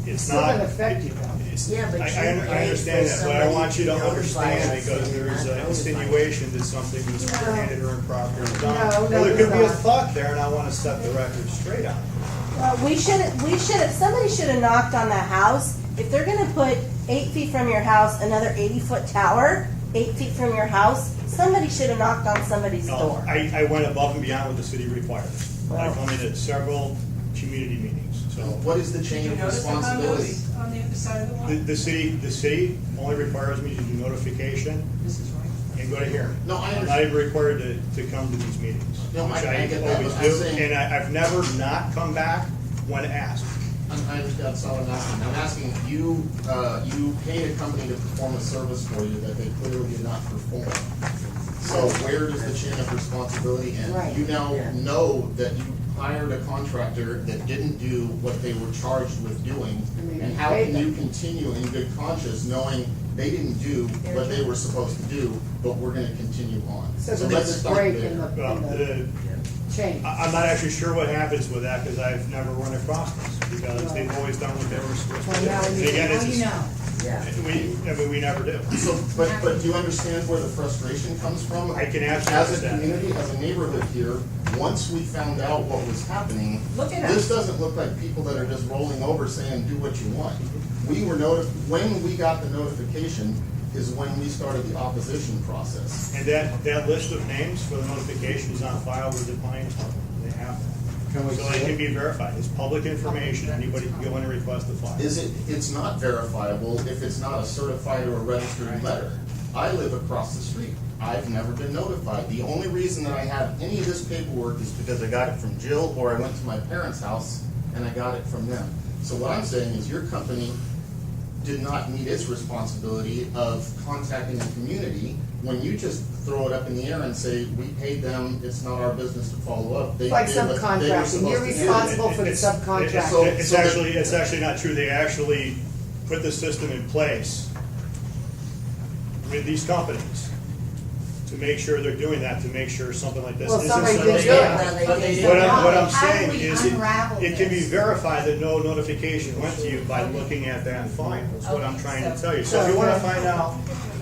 it's Still not. gonna affect you, though. it's- Yeah, but I you understand pay that, for but I want you to somebody to understand, notify us because and there's not an notify. insinuation that something was underhanded or improper or done. No, Well, there it's could be a not. thought there, and I want to set the record straight on it. We should, somebody should have knocked on that house. If they're gonna put 8 feet from your house, another 80-foot tower, 8 feet from your house, somebody should have knocked on somebody's No, door. I went above and beyond what the city requires. I come into several community meetings, so. What is the Did chain you of notice the responsibility? condos on the other side of the line? The city only requires me to do notification This is right. and go to hearing. No, I I'm not even required to come to these meetings, No, which I I get that, always but I'm do, saying- and I've never not come back when asked. I understand, that's all I'm asking. I'm asking, you paid a company to perform a service for you that they clearly did not perform. So where does the chain of responsibility end? Right, You now yeah. know that you hired a contractor that didn't do what they were charged with doing. mean, And you how paid can them. you continue in good conscience knowing they didn't do what they were supposed to do, but we're gonna continue on? So So there's let's a start break there. in Well, the chain. I'm not actually sure what happens with that, because I've never run across this, because they've always done what they were supposed to Well, now do. you And again, Now it's you a- know. Yeah. We never do. So, but do you understand where the frustration comes from? I can absolutely As a understand. community, as a neighborhood here, once we found out what was happening, Look at this us. doesn't look like people that are just rolling over saying, do what you want. We were when we got the notification is when we started the opposition process. And that list of names for the notification is on file with the planning department. They have that. Can we So see it can it? be verified. It's public information. Anybody can go in and request the file. It's not verifiable if it's not a certified or a registered letter. I live across the street. I've never been notified. The only reason that I have any of this paperwork is because I got it from Jill or I went to my parents' house and I got it from them. So what I'm saying is your company did not meet its responsibility of contacting the community when you just throw it up in the air and say, we paid them, it's not our business to follow up. They Like did what they were subcontracting, you're supposed to do. responsible for the It's- subcontract. It's actually not true. They actually put the system in place with these companies to make sure they're doing that, to make sure something like this Well, isn't somebody something. did Yeah, but they did. What I'm How do saying we is, unravel it can be this? verified that no notification went to you by looking at that file, is what I'm Okay, trying to so- tell you. So if you wanna find out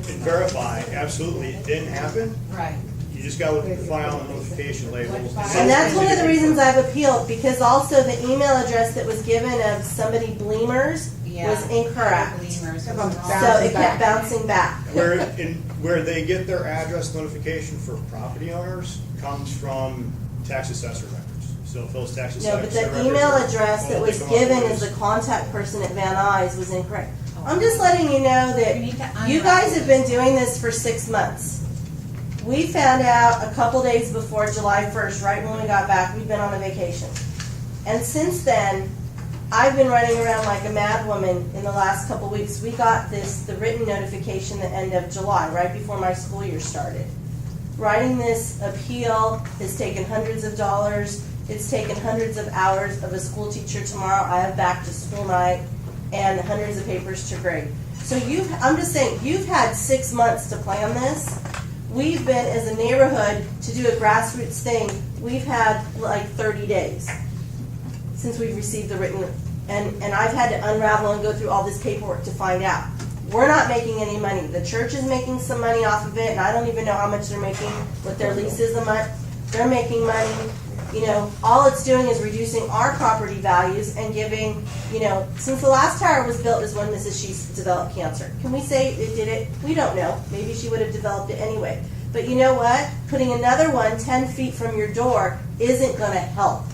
and verify, absolutely, it didn't happen, Right. you just gotta look at the file and notification labels. And that's one of the reasons I've appealed, because also the email address that was given of somebody Bleemers was incorrect. Bleemers was Come wrong. on, So it kept bouncing back. Where they get their address notification for property owners comes from tax assessor records. So if those tax assessor No, records. but the email address that all was they come up given with as the is- contact person at Van Nuys was incorrect. I'm just letting you know that We need to you guys unravel have been doing this for 6 months. We found out a couple days before July 1st, right when we got back, we'd been on a vacation. And since then, I've been running around like a mad woman in the last couple weeks. We got the written notification the end of July, right before my school year started. Writing this appeal has taken hundreds of dollars. It's taken hundreds of hours of a school teacher tomorrow. I have back to school night and hundreds of papers to grade. So I'm just saying, you've had 6 months to plan this. We've been, as a neighborhood, to do a grassroots thing, we've had like 30 days since we've received the written, and I've had to unravel and go through all this paperwork to find out. We're not making any money. The church is making some money off of it, and I don't even know how much they're making, what their lease is a month. They're making money. You know, all it's doing is reducing our property values and giving, you know, since the last tower was built is when Mrs. Sheets developed cancer. Can we say it did it? We don't know. Maybe she would have developed it anyway. But you know what? Putting another one 10 feet from your door isn't going to help.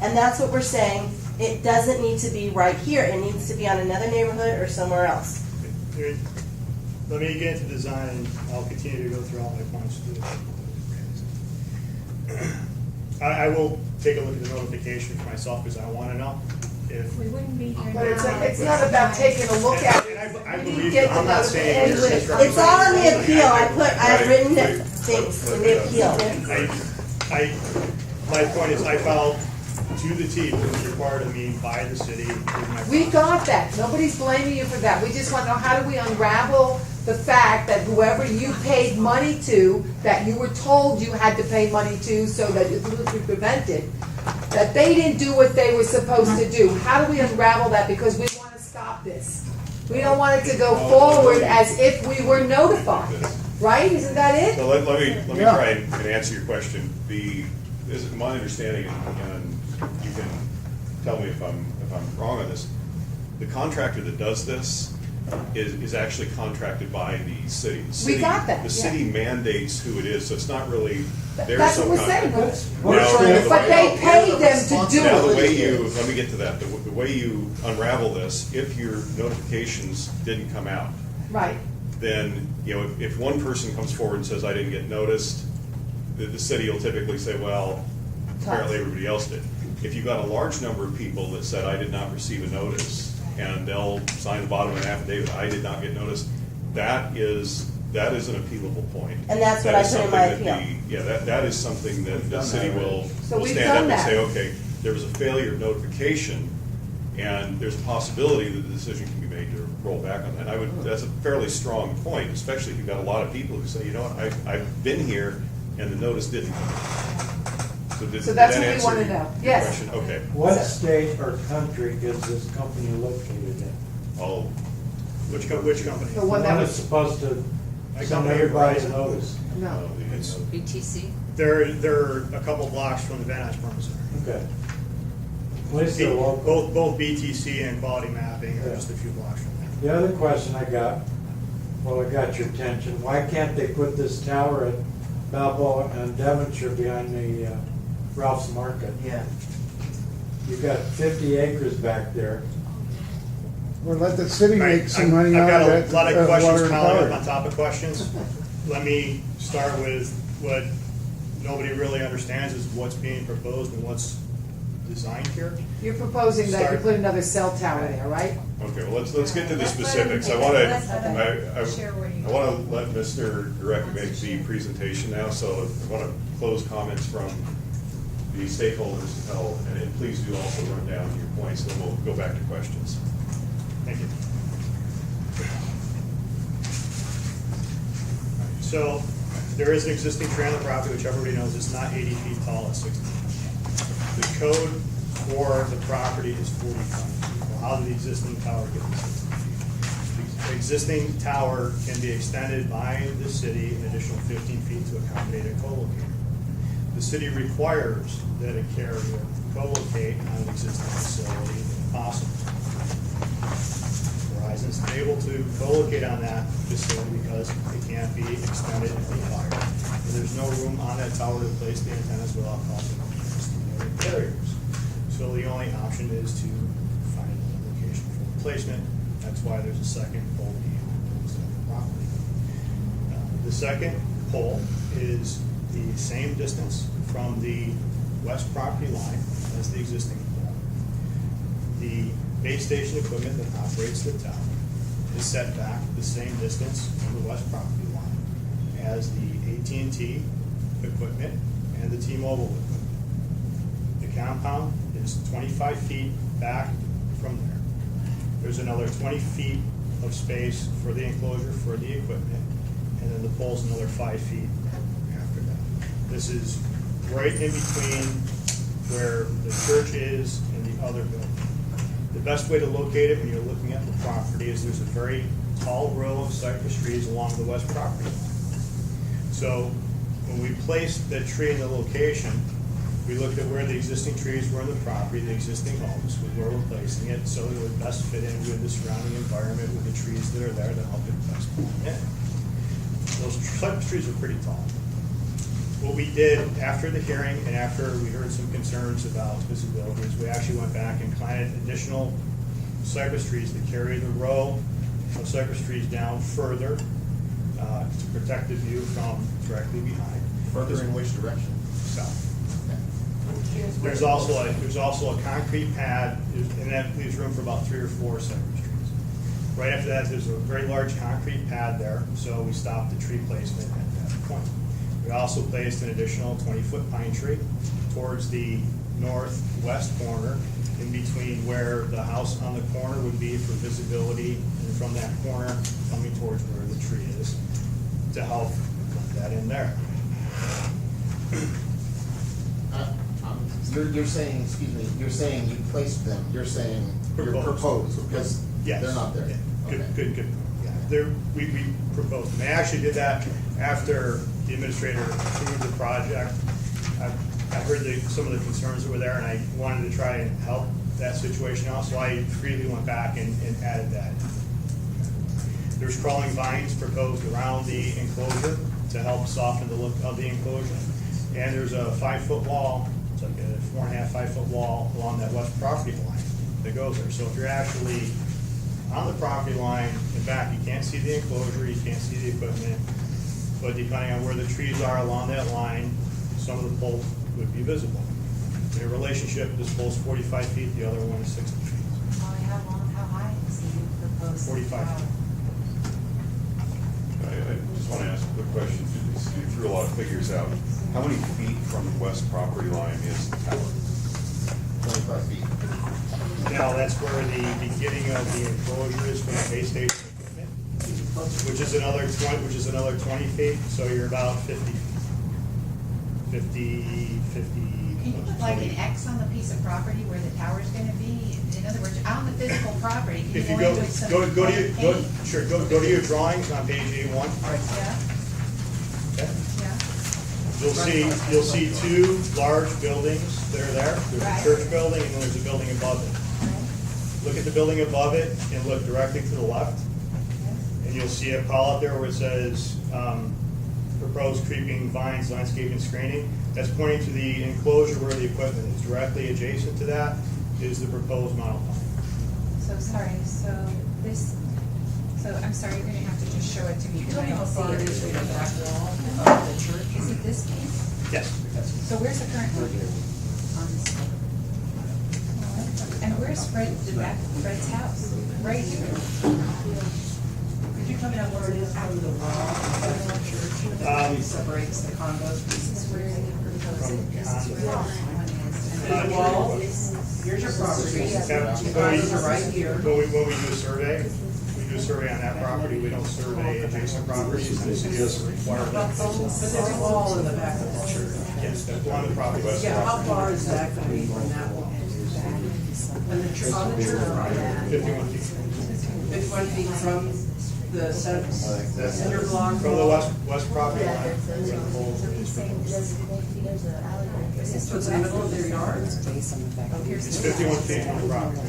And that's what we're saying. It doesn't need to be right here. It needs to be on another neighborhood or somewhere else. Let me get into design, and I'll continue to go through all my points. I will take a look at the notification for myself, because I want to know if. We wouldn't be here But now. it's not about taking a look at it. And I You believe get you. I'm the not saying you're notification. It's all in the appeal. I've written things in the appeal. My point is, I filed to the T what was required of me by the city. with my We process. got that. Nobody's blaming you for that. We just want to know, how do we unravel the fact that whoever you paid money to, that you were told you had to pay money to so that it would be prevented, that they didn't do what they were supposed to do? How do we unravel that? Because we want to stop this. We don't want it to go forward as if we were notified, right? Isn't that it? So let me Yeah. try and answer your question. This is my understanding, and you can tell me if I'm wrong on this. The contractor that does this is actually contracted by the city. The city- got that, The yeah. city mandates who it is, so it's not really their That's what we're saying. subcontractor. We're Now, trying to- the But way- they paid them to do Now, the it. way you, let me get to that, the way you unravel this, if your notifications didn't come out, Right. then, you know, if one person comes forward and says, I didn't get noticed, the city will typically say, well, apparently everybody else did. If you've got a large number of people that said, I did not receive a notice, and they'll sign the bottom of an affidavit, I did not get noticed, that is an appealable point. And that's what That I is put in my something that appeal. Yeah, that is something that the city will So we've stand up done and that. say, okay, there was a failure of notification, and there's a possibility that the decision can be made to roll back on that. That's a fairly strong point, especially if you've got a lot of people who say, you know what, I've been here, and the notice didn't come out. Did So that's that what we answer wanna your know. Yes. question? Okay. What state or country is this company located in? Oh, Which company? The one that One is was, supposed to My send company, everybody a Verizon. notice. no. It's, BTC? they're a couple blocks from the Van Nuys Permit Center. Okay. At least they're local. Both BTC and Quality Mapping are Yeah. just a few blocks from there. The other question I got, well, I got your attention, why can't they put this tower at Balboa and Devonshire behind the Ralph's Market? Yeah. You've got 50 acres back there. Or let the city make Right, some money I've out of got it. a lot of water questions and piling power. up on top of questions. Let me start with what nobody really understands is what's being proposed and what's designed here. You're proposing that you Start. put another cell tower there, right? Okay, well, let's get to the Let's let him specifics. I take want it. Let's let him to, share what he- I want to let Mr. Gurecki make the presentation now, so I want to close comments from the stakeholders as well, and please do also run down your points, then we'll go back to questions. Thank you. So there is an existing tree on the property, which everybody knows is not 80 feet tall, it's 60 feet. The code for the property is 45 feet. Well, how did the existing tower get to 60 feet? The existing tower can be extended by the city an additional 15 feet to accommodate a co-locator. The city requires that a carrier co-locate on an existing facility if possible. Verizon's able to co-locate on that facility because it can't be extended any higher. And there's no room on that tower to place the antennas without causing interference to the other carriers. So the only option is to find another location for replacement. That's why there's a second pole being proposed on the property. The second pole is the same distance from the west property line as the existing pole. The base station equipment that operates the tower is set back the same distance from the west property line as the AT&T equipment and the T-Mobile equipment. The compound is 25 feet back from there. There's another 20 feet of space for the enclosure for the equipment, and then the pole's another 5 feet after that. This is right in between where the church is and the other building. The best way to locate it when you're looking at the property is there's a very tall row of cypress trees along the west property line. So when we placed that tree in the location, we looked at where the existing trees were in the property, the existing homes, with where we're placing it, so it would best fit in with the surrounding environment, with the trees that are there to help it best blend in. Those cypress trees are pretty tall. What we did after the hearing and after we heard some concerns about visibility is we actually went back and planted additional cypress trees to carry the row of cypress trees down further to protect the view from directly behind. Further in which direction? South. There's also a concrete pad, and that leaves room for about 3 or 4 cypress trees. Right after that, there's a very large concrete pad there, so we stopped the tree placement at that point. We also placed an additional 20-foot pine tree towards the northwest corner, in between where the house on the corner would be for visibility, and from that corner coming towards where the tree is, to help put that in there. You're saying, excuse me, you're saying you placed them, you're saying you're Proposed. proposed, because Yes. they're not there. Yeah. Good, Okay. good. Yeah, we proposed, and I actually did that after the administrator approved the project. I heard some of the concerns that were there, and I wanted to try and help that situation out, so I freely went back and added that. There's crawling vines proposed around the enclosure to help soften the look of the enclosure. And there's a 5-foot wall, it's like a 4.5, 5-foot wall along that west property line that goes there. So if you're actually on the property line and back, you can't see the enclosure, you can't see the equipment, but depending on where the trees are along that line, some of the poles would be visible. In a relationship, this pole's 45 feet, the other one is 60 feet. How high is the proposed? 45. tower? I just want to ask a quick question. You threw a lot of figures out. How many feet from the west property line is the tower? 25 feet. Now, that's where the beginning of the enclosure is for the base station equipment, which is another 20 feet, so you're about 50 feet. 50, Can you put like an X on the piece of property where the tower's gonna be? In other words, on the physical property, can you If you go go, into some? go to your, paint? sure, go to your drawings on page A1. Yeah, Okay. yeah. You'll see two large buildings that are there. There's a Right. church building and then there's a building above it. Look at the building above it and look directly to the left. And you'll see a call out there where it says, proposed creeping vines, landscaping, screening. That's pointing to the enclosure where the equipment is. Directly adjacent to that is the proposed model pond. So sorry, so I'm sorry, you're gonna have to just show it to me. 'cause Tell I me how don't far see it is from the it. back wall of the church. Is it this piece? Yes. So where's the current one? And where's Fred, the back, Fred's house? Right here. Could you tell me how far it is from the wall of the church? It separates the condos pieces. Where is it proposing? This is where the one is. There's a wall, here's your property, Yeah, the condos are right here. When we do a survey, we do a survey on that property. We don't survey adjacent properties. The city doesn't require that. But there's a wall in the back of the church. Yes, that's one of the property. Yeah, how far is that gonna be from that wall? And the church, on the church property, 51 feet. 51 feet from the center block. From the west property line. So it's in the middle of their yard? It's 51 feet from the property.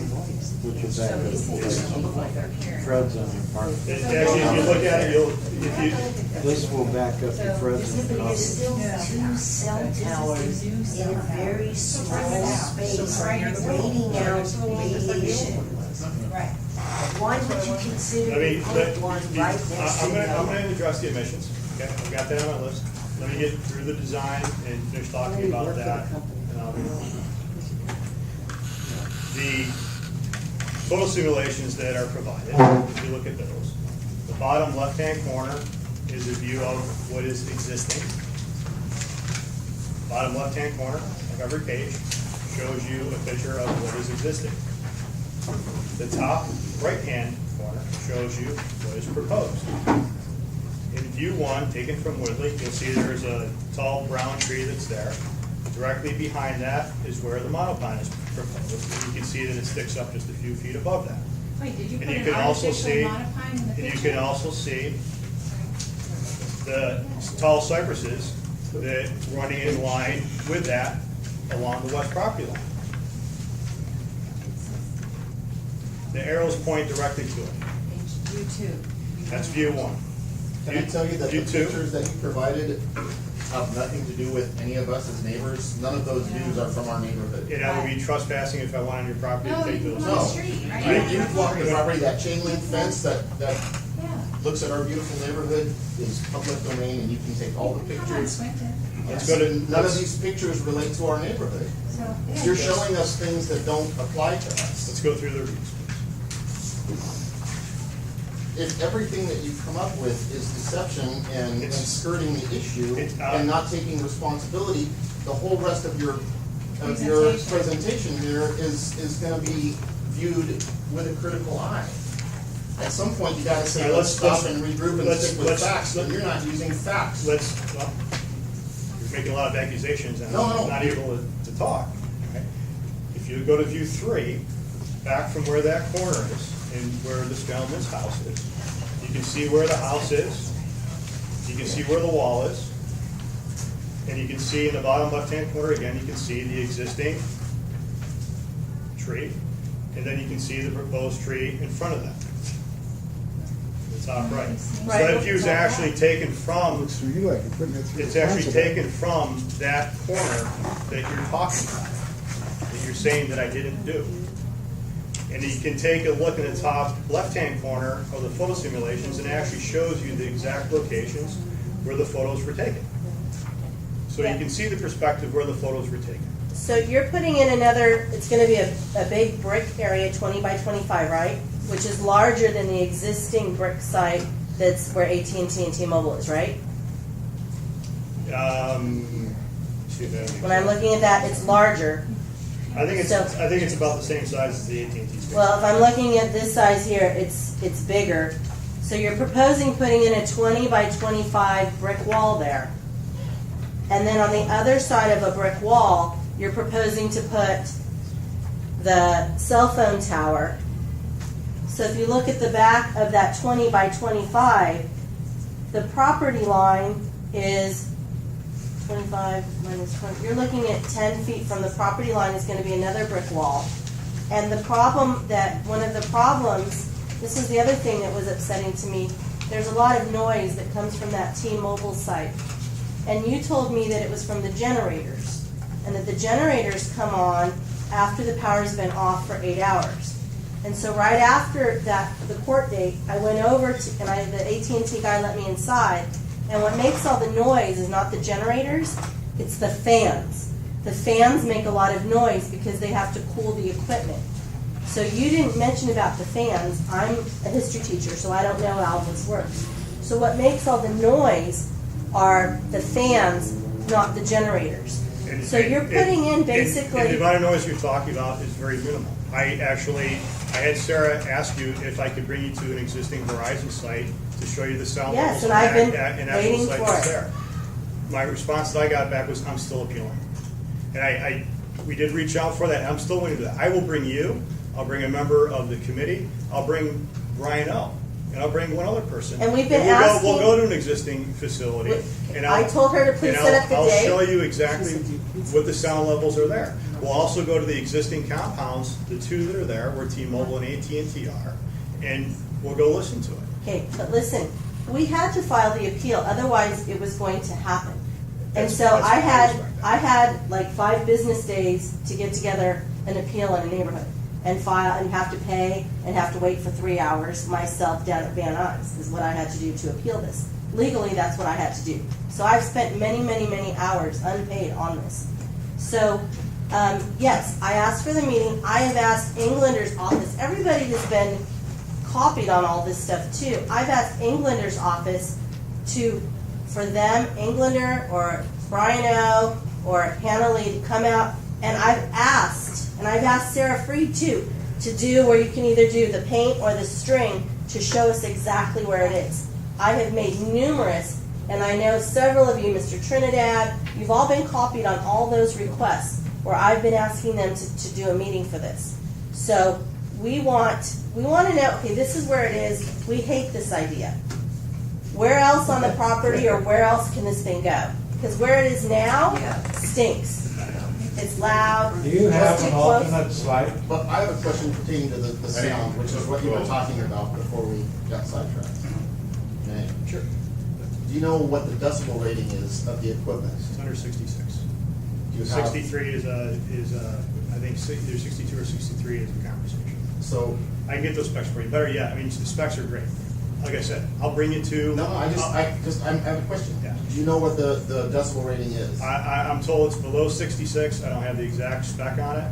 Which is So that, these things look like they're here. Fred's on your park. Actually, if you look at it, This will back up to Fred's But there's house. still two cell towers in a very small space, waiting out radiation. Right. Why would you consider I mean, to put one right next to I'm the gonna other? address the emissions, okay? I've got that on my list. Let me get through the design and finish talking about that. And I'll be The photo simulations that are provided, if you look at those, the bottom left-hand corner is a view of what is existing. Bottom left-hand corner of every page shows you a picture of what is existing. The top right-hand corner shows you what is proposed. In view one, taken from Woodley, you'll see there's a tall brown tree that's there. Directly behind that is where the monopine is proposed. And you can see that it sticks up just a few feet above that. Wait, did you And put you an can also artificial see, monopine in the and you picture? can also see the tall cypresses that running in line with that along the west property line. The arrows point directly to it. Page view 2. That's view one. Can I tell you that the View two. pictures that you provided have nothing to do with any of us as neighbors? None of those views are from our neighborhood. And I would be trespassing if I went on your property to No, you take can those. go on the No. street, right? You walk the property, that chain link fence that Yeah. looks at our beautiful neighborhood is public domain, and you can take all the Come on, pictures. Swinton. Let's go to, None of these pictures relate to our neighborhood. So, yeah. You're showing us things that don't apply to us. let's go through the reviews. If everything that you come up with is deception and It's- skirting the issue it's, and not taking responsibility, the whole rest of your presentation here is gonna be viewed with a critical eye. At some point, you gotta say, All right, let's stop let's- and regroup and let's- stick with let's- facts, but you're not using facts. Well, you're making a lot of accusations and No, I'm no. not able to talk. okay? If you go to view three, back from where that corner is and where this gentleman's house is, you can see where the house is, you can see where the wall is, and you can see in the bottom left-hand corner, again, you can see the existing tree, and then you can see the proposed tree in front of that. The top right. So Right. that view is actually taken from, Looks to me like you're putting it through. it's the actually fence a bit. taken from that corner that you're talking about, that you're saying that I didn't do. And you can take a look in the top left-hand corner of the photo simulations, and it actually shows you the exact locations where the photos were taken. So you can see the perspective where the photos were taken. So you're putting in another, it's gonna be a big brick area, 20 by 25, right? Which is larger than the existing brick site that's where AT&T and T-Mobile is, right? See if I have any- When I'm looking at that, it's larger. I think So- it's about the same size as the AT&T space. Well, if I'm looking at this size here, it's bigger. So you're proposing putting in a 20 by 25 brick wall there. And then on the other side of a brick wall, you're proposing to put the cell phone tower. So if you look at the back of that 20 by 25, the property line is 25 minus 20. You're looking at 10 feet from the property line is going to be another brick wall. And the problem one of the problems, this was the other thing that was upsetting to me, there's a lot of noise that comes from that T-Mobile site. And you told me that it was from the generators, and that the generators come on after the power's been off for 8 hours. And so right after that, the court date, I went over to, and the AT&T guy let me inside, and what makes all the noise is not the generators, it's the fans. The fans make a lot of noise because they have to cool the equipment. So you didn't mention about the fans. I'm a history teacher, so I don't know how this works. So what makes all the noise are the fans, not the generators. So you're putting in basically... And the amount of noise you're talking about is very minimal. I had Sarah ask you if I could bring you to an existing Verizon site to show you the sound Yes, levels and I've been and actual waiting site for that's it. there. My response that I got back was, I'm still appealing. And we did reach out for that, and I'm still waiting for that. I will bring you, I'll bring a member of the committee, I'll bring Brian L., and I'll bring one other person. And we've been we'll asking- We'll go to an existing facility. And I told her to please set up the I'll date. show you exactly what the sound levels are there. We'll also go to the existing compounds, the two that are there, where T-Mobile and AT&T are, and we'll go listen to it. Okay, but listen, we had to file the appeal, otherwise it was going to happen. And That's- so that's I fine, respect that. had like 5 business days to get together an appeal in a neighborhood and file and have to pay and have to wait for 3 hours myself down at Van Nuys is what I had to do to appeal this. Legally, that's what I had to do. So I've spent many, many, many hours unpaid on this. So, yes, I asked for the meeting. I have asked Englander's office. Everybody has been copied on all this stuff too. I've asked Englander's office for them, Englander or Brian O. or Hannah Lee to come out, and I've asked Sarah Freed too, to do where you can either do the paint or the string to show us exactly where it is. I have made numerous, and I know several of you, Mr. Trinidad, you've all been copied on all those requests where I've been asking them to do a meeting for this. So we want to know, okay, this is where it is. We hate this idea. Where else on the property or where else can this thing go? Because where it is now stinks. It's loud. Do you have it's too an close. alternate site? But I have a question pertaining to the sound, which is what you were talking about before we got sidetracked. Okay. Sure. Do you know what the decibel rating is of the equipment? It's under 66. Do you have- 63 is I think either 62 or 63 is the conversation. So, I can get those specs for you. Better yet, I mean, the specs are great. Like I said, I'll bring you to. no, I have a question. Yeah. Do you know what the decibel rating is? I'm told it's below 66. I don't have the exact spec on it.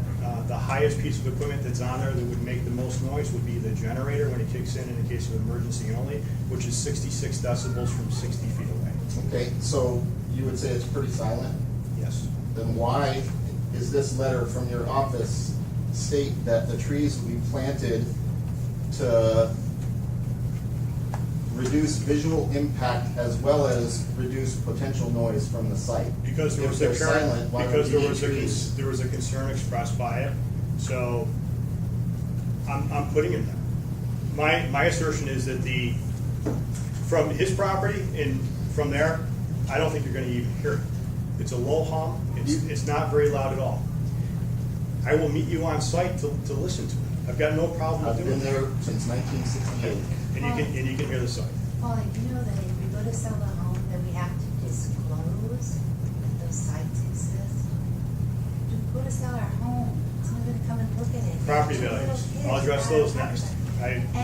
The highest piece of equipment that's on there that would make the most noise would be the generator when it kicks in the case of emergency only, which is 66 decibels from 60 feet away. Okay, so you would say it's pretty silent? Yes. Then why is this letter from your office state that the trees will be planted to reduce visual impact as well as reduce potential noise from the site? Because there If was they're a current, silent, why because would there you was need trees? there was a concern expressed by it, so I'm putting it there. My assertion is that from his property and from there, I don't think you're going to even hear it. It's a low hum. It's not very loud at all. I will meet you on site to listen to it. I've got no problem I've with been doing there that. since 1968. And you can hear the site. Well, you know that if we go to sell the home, that we have to disclose that those sites exist. If we go to sell our home, someone's gonna come and look at it. Property Two little values. kids I'll address got a those next. property.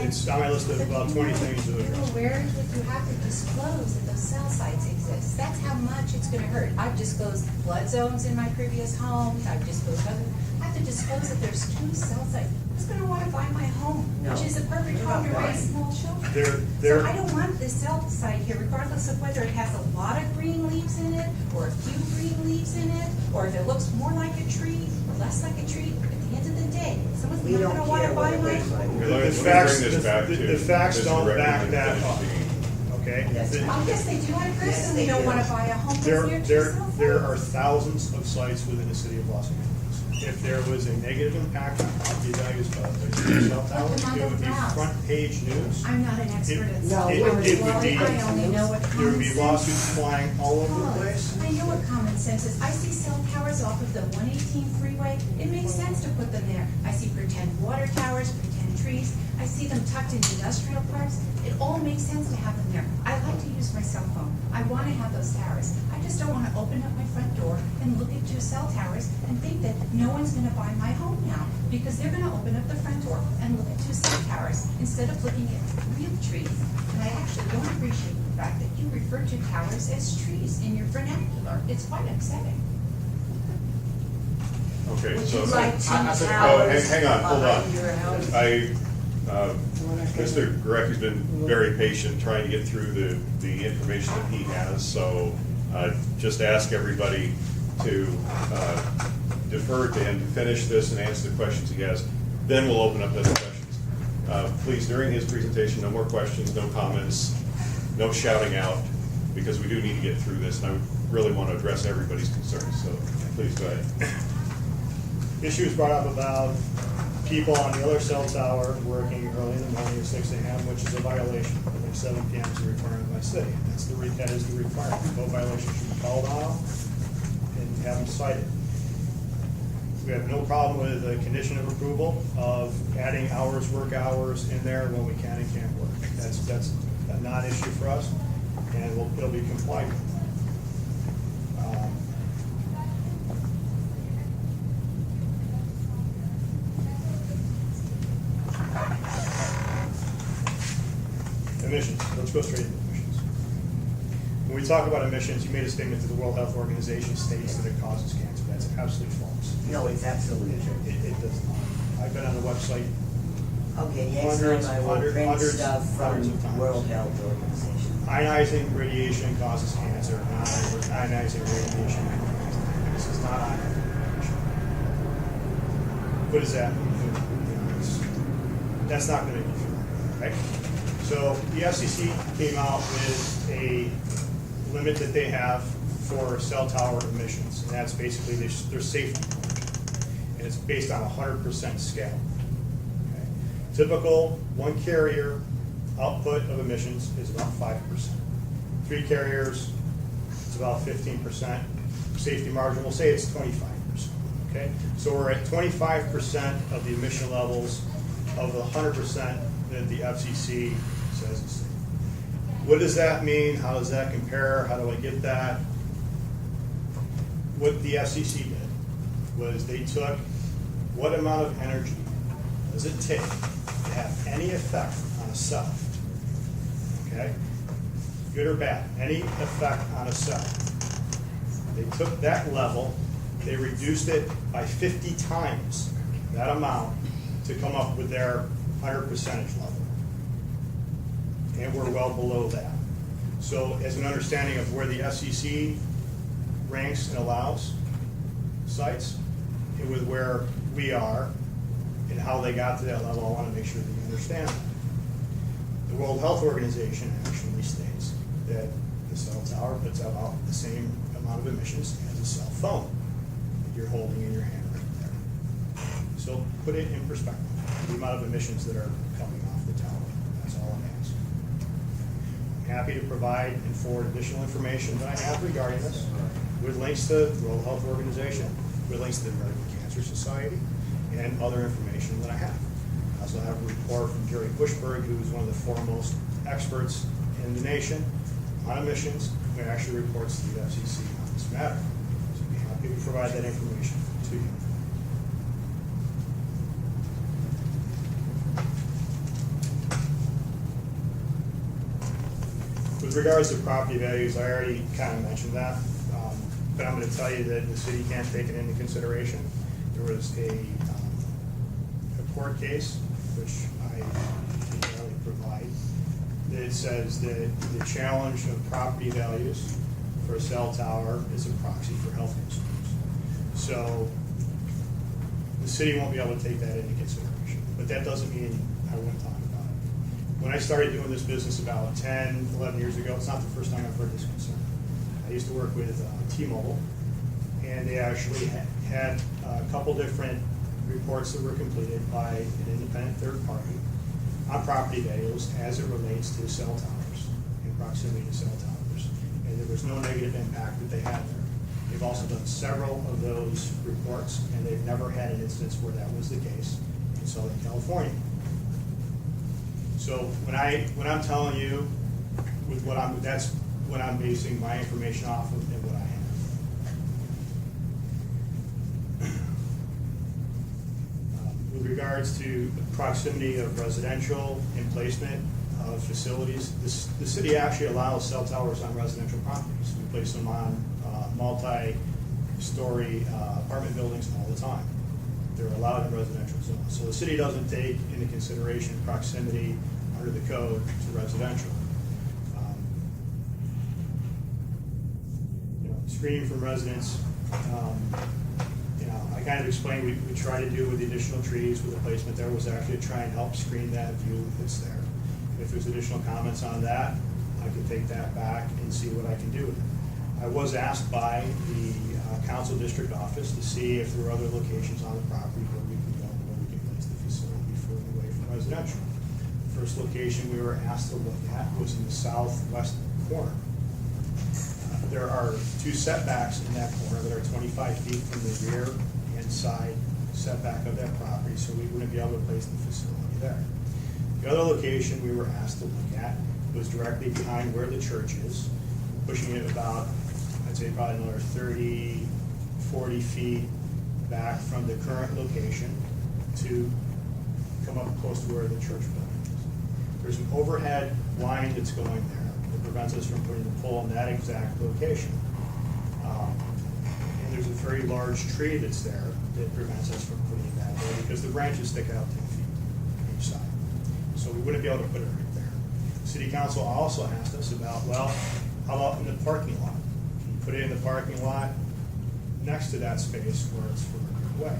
It's on my list of about 20 things to You're address. aware that you have to disclose that those cell sites exist. That's how much it's gonna hurt. I've disclosed flood zones in my previous homes. I've disclosed other, I have to disclose that there's 2 cell sites. Who's gonna wanna buy my home, which is a perfect home to raise small children? They're- So I don't want this cell site here, regardless of whether it has a lot of green leaves in it, or a few green leaves in it, or if it looks more like a tree, or less like a tree. At the end of the day, someone's We not don't gonna wanna care buy what it my looks like. home. Okay, let me The facts- bring this back the to facts Mr. don't Rickman back and that finish up. the- okay? Yes. The- Oh, yes, they do. I Yes, personally they don't do. wanna buy a home There, that's near to there, a cell there phone. are thousands of sites within the city of Los Angeles. If there was a negative impact on property values of the cell towers, But the it would be mother front page news. I'm not an expert at It- cell it- towers, it would Wally. be- I only know what There would common be sense. lawsuits flying all over the place. I know what common sense is. I see cell towers off of the 118 freeway. It makes sense to put them there. I see pretend water towers, pretend trees. I see them tucked in industrial parks. It all makes sense to have them there. I like to use my cell phone. I want to have those towers. I just don't want to open up my front door and look at 2 cell towers and think that no one's going to buy my home now because they're going to open up the front door and look at 2 cell towers instead of looking at real trees. And I actually don't appreciate the fact that you refer to towers as trees in your vernacular. It's quite upsetting. Okay, Would so. you like 2 I said, towers hang on, hold on. behind your house? Mr. Gurecki's been very patient trying to get through the information that he has, so just ask everybody to defer to him to finish this and answer the questions he has. Then we'll open up those questions. Please, during his presentation, no more questions, no comments, no shouting out, because we do need to get through this, and I really want to address everybody's concerns, so please go ahead. Issue was brought up about people on the other cell tower working early in the morning at 6 a.m., which is a violation. I think 7 p.m. is a requirement by city. That is the requirement. No violation should be called on and have them cited. We have no problem with the condition of approval of adding hours, work hours in there when we can and can't work. That's a non-issue for us, and it'll be complied with. Emissions, let's go straight into emissions. When we talk about emissions, you made a statement that the World Health Organization states that it causes cancer. That's absolutely false. No, it's absolutely true. It does not. I've been on the website. Okay, next Hundreds, time I will print hundreds, stuff hundreds of from times. World Health Organization. Ionizing radiation causes cancer. Non-ionizing radiation. This is not ionizing. What does that mean? That's not going to make you feel right. So the FCC came out with a limit that they have for cell tower emissions, and that's basically their safety margin. And it's based on a 100% scale. Okay. Typical one carrier output of emissions is about 5%. 3 carriers, it's about 15%. Safety margin, we'll say it's 25%. Okay, so we're at 25% of the emission levels of the 100% that the FCC says is safe. What does that mean? How does that compare? How do I get that? What the FCC did was they took what amount of energy does it take to have any effect on a cell? Okay, good or bad, any effect on a cell. They took that level, they reduced it by 50 times that amount to come up with their 100% level. And we're well below that. So as an understanding of where the FCC ranks and allows sites, and with where we are and how they got to that level, I want to make sure that you understand that. The World Health Organization actually states that the cell tower puts out about the same amount of emissions as a cell phone that you're holding in your hand right there. So put it in perspective, the amount of emissions that are coming off the tower. That's all I'm asking. I'm happy to provide and forward additional information that I have regarding this, with links to the World Health Organization, with links to the American Cancer Society, and other information that I have. I also have a report from Jerry Bushberg, who's one of the foremost experts in the nation on emissions, who actually reports to the FCC on this matter. So I'd be happy to provide that information to you. With regards to property values, I already kind of mentioned that, but I'm going to tell you that the city can't take it into consideration. There was a court case, which I can barely provide, that says that the challenge of property values for a cell tower is a proxy for health concerns. So the city won't be able to take that into consideration, but that doesn't mean I won't talk about it. when I started doing this business about 10, 11 years ago, it's not the first time I've heard this concern. I used to work with T-Mobile, and they actually had a couple different reports that were completed by an independent third party on property values as it relates to cell towers and proximity to cell towers. And there was no negative impact that they had there. They've also done several of those reports, and they've never had an instance where that was the case in Southern California. So when I'm telling you with that's what I'm basing my information off of and what I have. With regards to the proximity of residential and placement of facilities, the city actually allows cell towers on residential properties. We place them on multi-story apartment buildings all the time. They're allowed in residential zones. So the city doesn't take into consideration proximity under the code to residential. Screening from residents, I kind of explained we try to do with the additional trees with the placement there was actually to try and help screen that view that's there. If there's additional comments on that, I can take that back and see what I can do with it. I was asked by the council district office to see if there were other locations on the property where we can go, where we can place the facility further away from residential. The first location we were asked to look at was in the southwest corner. There are two setbacks in that corner that are 25 feet from the rear and side setback of that property, so we wouldn't be able to place the facility there. The other location we were asked to look at was directly behind where the church is, pushing it about, I'd say probably another 30, 40 feet back from the current location to come up close to where the church building is. There's an overhead line that's going there that prevents us from putting the pole in that exact location. And there's a very large tree that's there that prevents us from putting it that way because the branches stick out 10 feet each side. So we wouldn't be able to put it right there. City council also asked us about, well, how about in the parking lot? Can you put it in the parking lot next to that space where it's further away?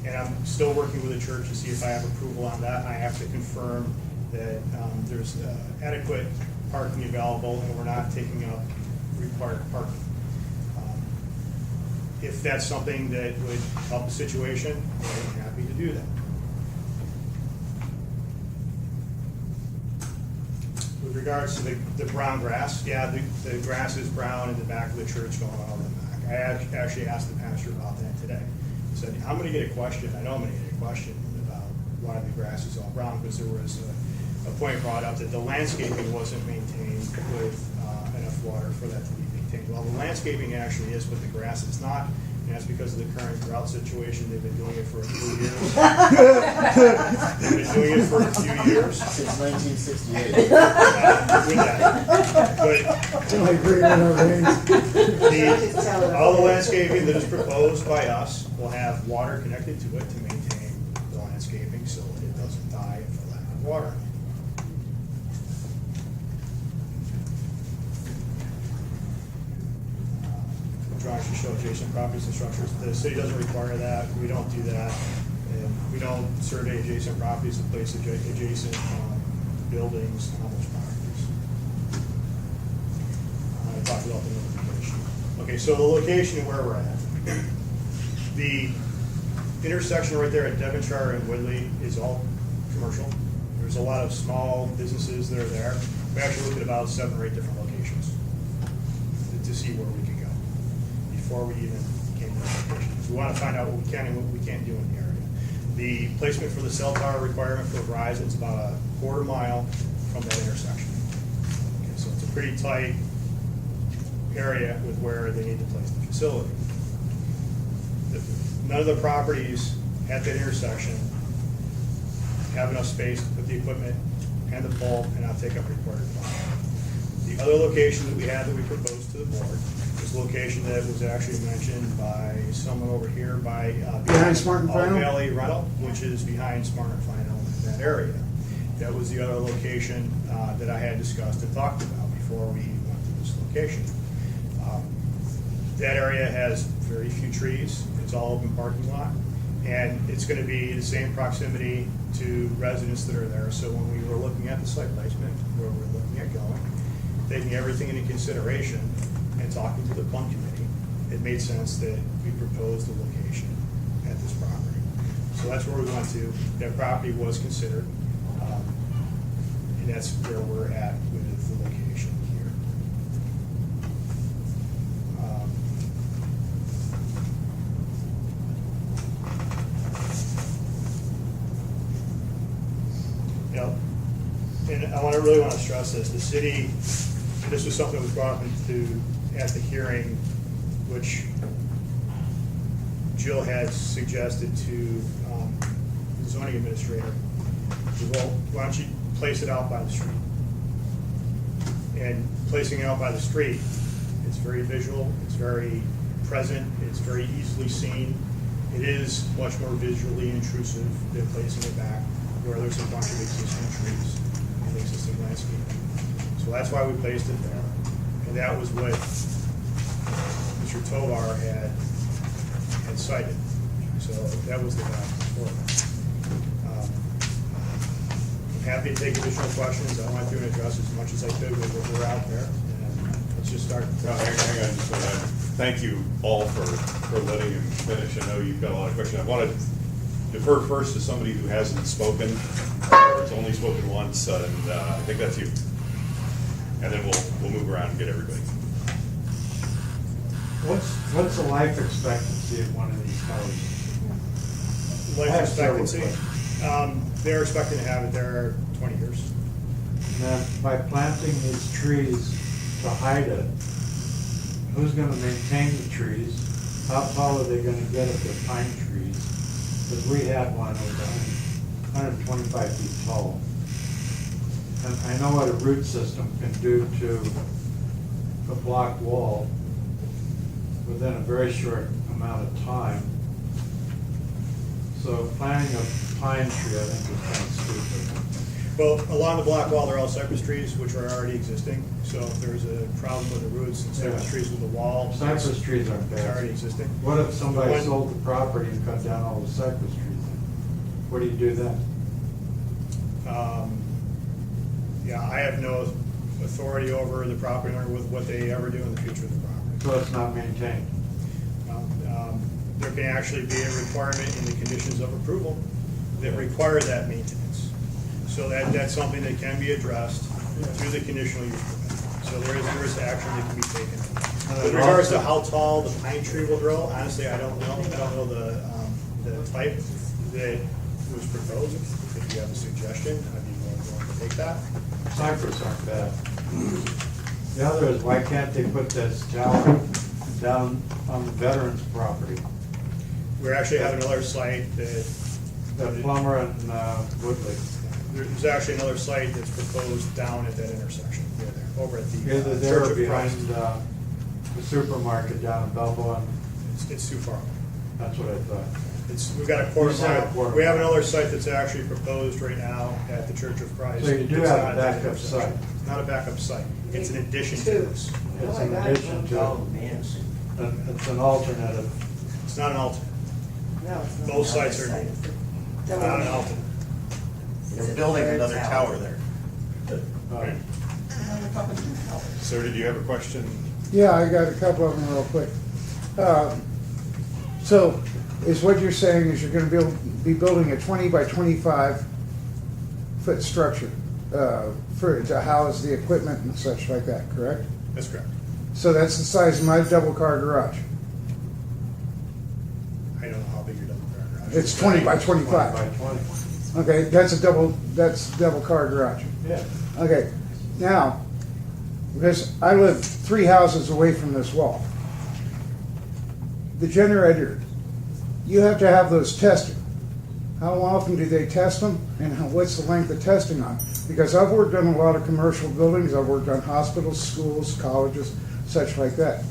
And I'm still working with the church to see if I have approval on that. I have to confirm that there's adequate parking available and we're not taking up required parking. If that's something that would help the situation, I'm happy to do that. With regards to the brown grass, yeah, the grass is brown in the back of the church going all the way back. I actually asked the pastor about that today. He said, I'm going to get a question. I know I'm going to get a question about why the grass is all brown, because there was a point brought up that the landscaping wasn't maintained with enough water for that to be maintained. Well, the landscaping actually is, but the grass is not. And that's because of the current drought situation. They've been doing it for a few years. They've been doing it for a few years. Since 1968. With that. But all the landscaping that is proposed by us will have water connected to it to maintain the landscaping so it doesn't die for lack of water. Drawings to show adjacent properties and structures. The city doesn't require that. We don't do that. And we don't survey adjacent properties to place adjacent buildings on those properties. I talked about the notification. Okay, so the location where we're at. The intersection right there at Devonshire and Woodley is all commercial. There's a lot of small businesses that are there. We actually looked at about 7 or 8 different locations to see where we could go before we even came to that location. So we want to find out what we can and what we can't do in the area. The placement for the cell tower requirement for Verizon is about a quarter mile from that intersection. Okay, so it's a pretty tight area with where they need to place the facility. None of the properties at that intersection have enough space to put the equipment and the pole and not take up required time. The other location that we had that we proposed to the board is a location that was actually mentioned by someone over here by behind Smart and Final? Valley Rental, which is behind Smart and Final in that area. That was the other location that I had discussed and talked about before we went to this location. That area has very few trees. It's all open parking lot. And it's gonna be the same proximity to residents that are there. So when we were looking at the site placement, where we're looking at going, taking everything into consideration and talking to the plum committee, it made sense that we proposed the location at this property. So that's where we went to. That property was considered, and that's where we're at with the location here. You know, and really want to stress this, the city, and this was something that was brought up at the hearing, which Jill had suggested to the zoning administrator, well, why don't you place it out by the street? And placing it out by the street, it's very visual, it's very present, it's very easily seen. It is much more visually intrusive than placing it back where there's a bunch of existing trees and existing landscape. So that's why we placed it there. And that was what Mr. Tovar had cited. So that was the basis for it. I'm happy to take additional questions. I went through and addressed as much as I could with what we're out there. And let's just start. No, hang on, just a minute. Thank you all for letting him finish. I know you've got a lot of questions. I want to defer first to somebody who hasn't spoken, or has only spoken once, and I think that's you. And then we'll move around and get everybody. What's the life expectancy of one of these towers? Life I have several expectancy, they're expecting to have it there 20 years. Now, by planting these trees to hide it, who's gonna maintain the trees? How tall are they gonna get if they're pine trees? Because we had one that was 125 feet tall. And I know what a root system can do to a block wall within a very short amount of time. So planting a pine tree, I think, is kind of stupid. Well, along the block wall, there are all cypress trees, which are already existing. So if there's a problem with the roots and cypress Yeah. trees with the wall, Cypress trees aren't it's already bad. existing. What if somebody One- sold the property and cut down all the cypress trees? What do you do then? Yeah, I have no authority over the property owner with what they ever do in the future with the property. So it's not maintained. There can actually be a requirement in the conditions of approval that require that maintenance. So that's something that can be addressed through the conditional use permit. So there is action that can be taken. With regards to how tall the pine tree will grow, honestly, I don't know. I don't know the type that was proposed. If you have a suggestion, I'd be more than willing to take that. Cypress aren't bad. The other is, why can't they put this tower down on the veterans' property? We actually have another site that, The Plummer and Woodley. there's actually another site that's proposed down at that intersection near there, over at the Either there Church or of behind Christ. the supermarket down in Balboa. It's too far. That's what I thought. We've got a quarter You said a mile. quarter We have mile. another site that's actually proposed right now at the Church of Christ. So you do It's have a not at that backup intersection. site. It's not a backup site. It's an addition to this. It's an addition to, it's an alternative. It's not an alternate. No, it's not. Both sites are needed. Not an alternate. We're building another tower there. Right. Sir, did you have a question? Yeah, I got a couple of them real quick. So, is what you're saying is you're gonna be building a 20 by 25 foot structure to house the equipment and such like that, correct? That's correct. So that's the size of my double car garage. I don't know how big your double car garage is. It's 20 by 20 25. by 20. Okay, that's double car garage. Yeah. Okay, now, because I live 3 houses away from this wall. The generator, you have to have those tested. How often do they test them, and what's the length of testing on? Because I've worked on a lot of commercial buildings, I've worked on hospitals, schools, colleges, such like that.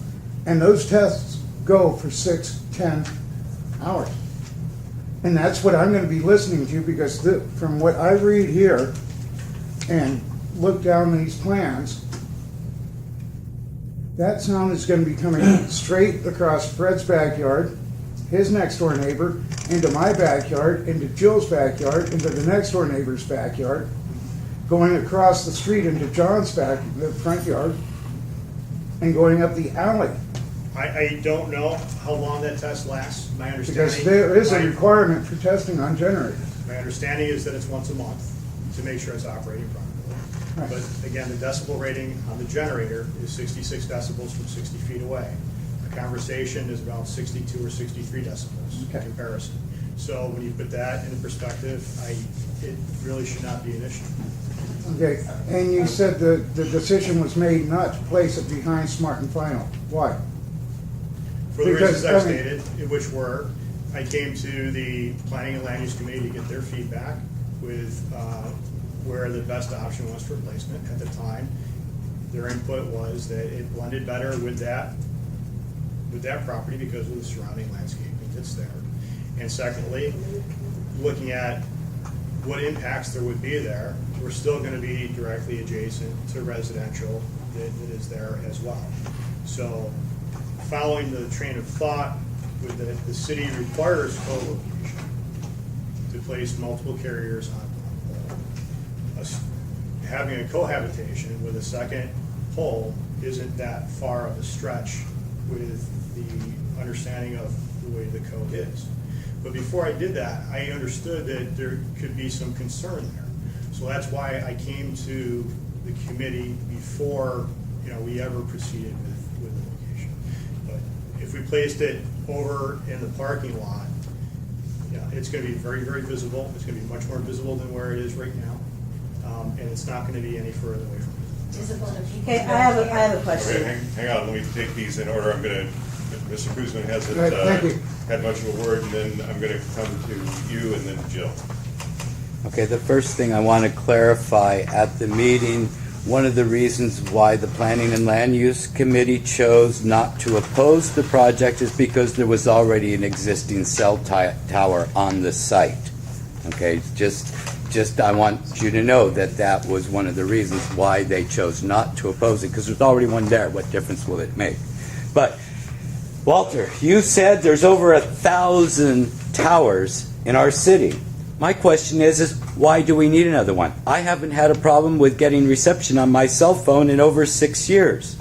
And those tests go for 6, 10 hours. And that's what I'm gonna be listening to, because from what I read here and look down these plans, that sound is gonna be coming straight across Fred's backyard, his next door neighbor, into my backyard, into Jill's backyard, into the next door neighbor's backyard, going across the street into John's the front yard, and going up the alley. I don't know how long that test lasts. My understanding. Because there is a requirement for testing on generators. My understanding is that it's once a month to make sure it's operating properly. Right. But again, the decibel rating on the generator is 66 decibels from 60 feet away. A conversation is about 62 or 63 decibels in Okay. comparison. So when you put that into perspective, it really should not be an issue. Okay, and you said the decision was made not to place it behind Smart and Final. Why? For the Because, reasons I I mean- stated, which were, I came to the Planning and Land Use Committee to get their feedback with where the best option was for placement at the time. Their input was that it blended better with that property because of the surrounding landscaping that's there. And secondly, looking at what impacts there would be there, we're still going to be directly adjacent to residential that is there as well. So following the train of thought with the city requires co-location to place multiple carriers on one pole. Having a cohabitation with a second pole isn't that far of a stretch with the understanding of the way the code is. But before I did that, I understood that there could be some concern there. So that's why I came to the committee before, we ever proceeded with the location. But if we placed it over in the parking lot, it's going to be very, very visible. It's going to be much more visible than where it is right now. And it's not going to be any further away from it. Visible to people. Okay, I have a question. Okay, hang on, let me take these in order. I'm going to, Mr. Kuzman hasn't Right, thank you. had much of a word, and then I'm going to come to you and then Jill. Okay, the first thing I want to clarify, at the meeting, one of the reasons why the Planning and Land Use Committee chose not to oppose the project is because there was already an existing cell tower on the site. Okay, just I want you to know that that was one of the reasons why they chose not to oppose it, because there's already one there. What difference will it make? But Walter, you said there's over 1,000 towers in our city. My question is why do we need another one? I haven't had a problem with getting reception on my cell phone in over 6 years.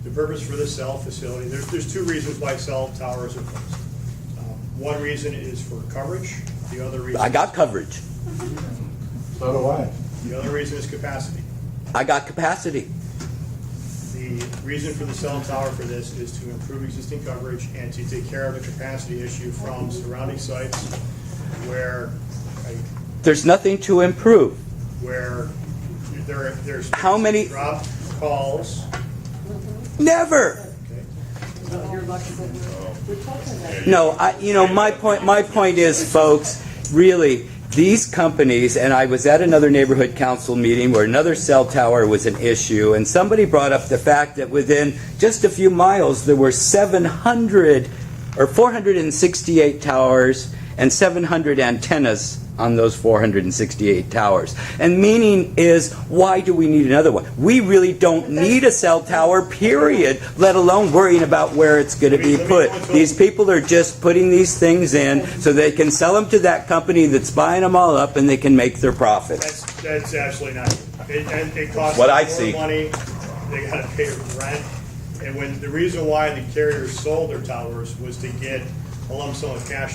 The purpose for the cell facility, there's two reasons why cell towers are placed. One reason is for coverage. The other reason. I got coverage. So do I. The other reason is capacity. I got capacity. The reason for the cell tower for this is to improve existing coverage and to take care of the capacity issue from surrounding sites where There's nothing to improve. there's How many- dropped calls. Never. No, my point is, folks, really, these companies, and I was at another neighborhood council meeting where another cell tower was an issue, and somebody brought up the fact that within just a few miles there were 700 or 468 towers and 700 antennas on those 468 towers. And meaning is, why do we need another one? We really don't need a cell tower, period, let alone worrying about where it's going to be put. These people are just putting these things in so they can sell them to that company that's buying them all up and they can make their profits. That's absolutely not. It costs What I more see. money. They got to pay rent. And when the reason why the carriers sold their towers was to get a lump sum of cash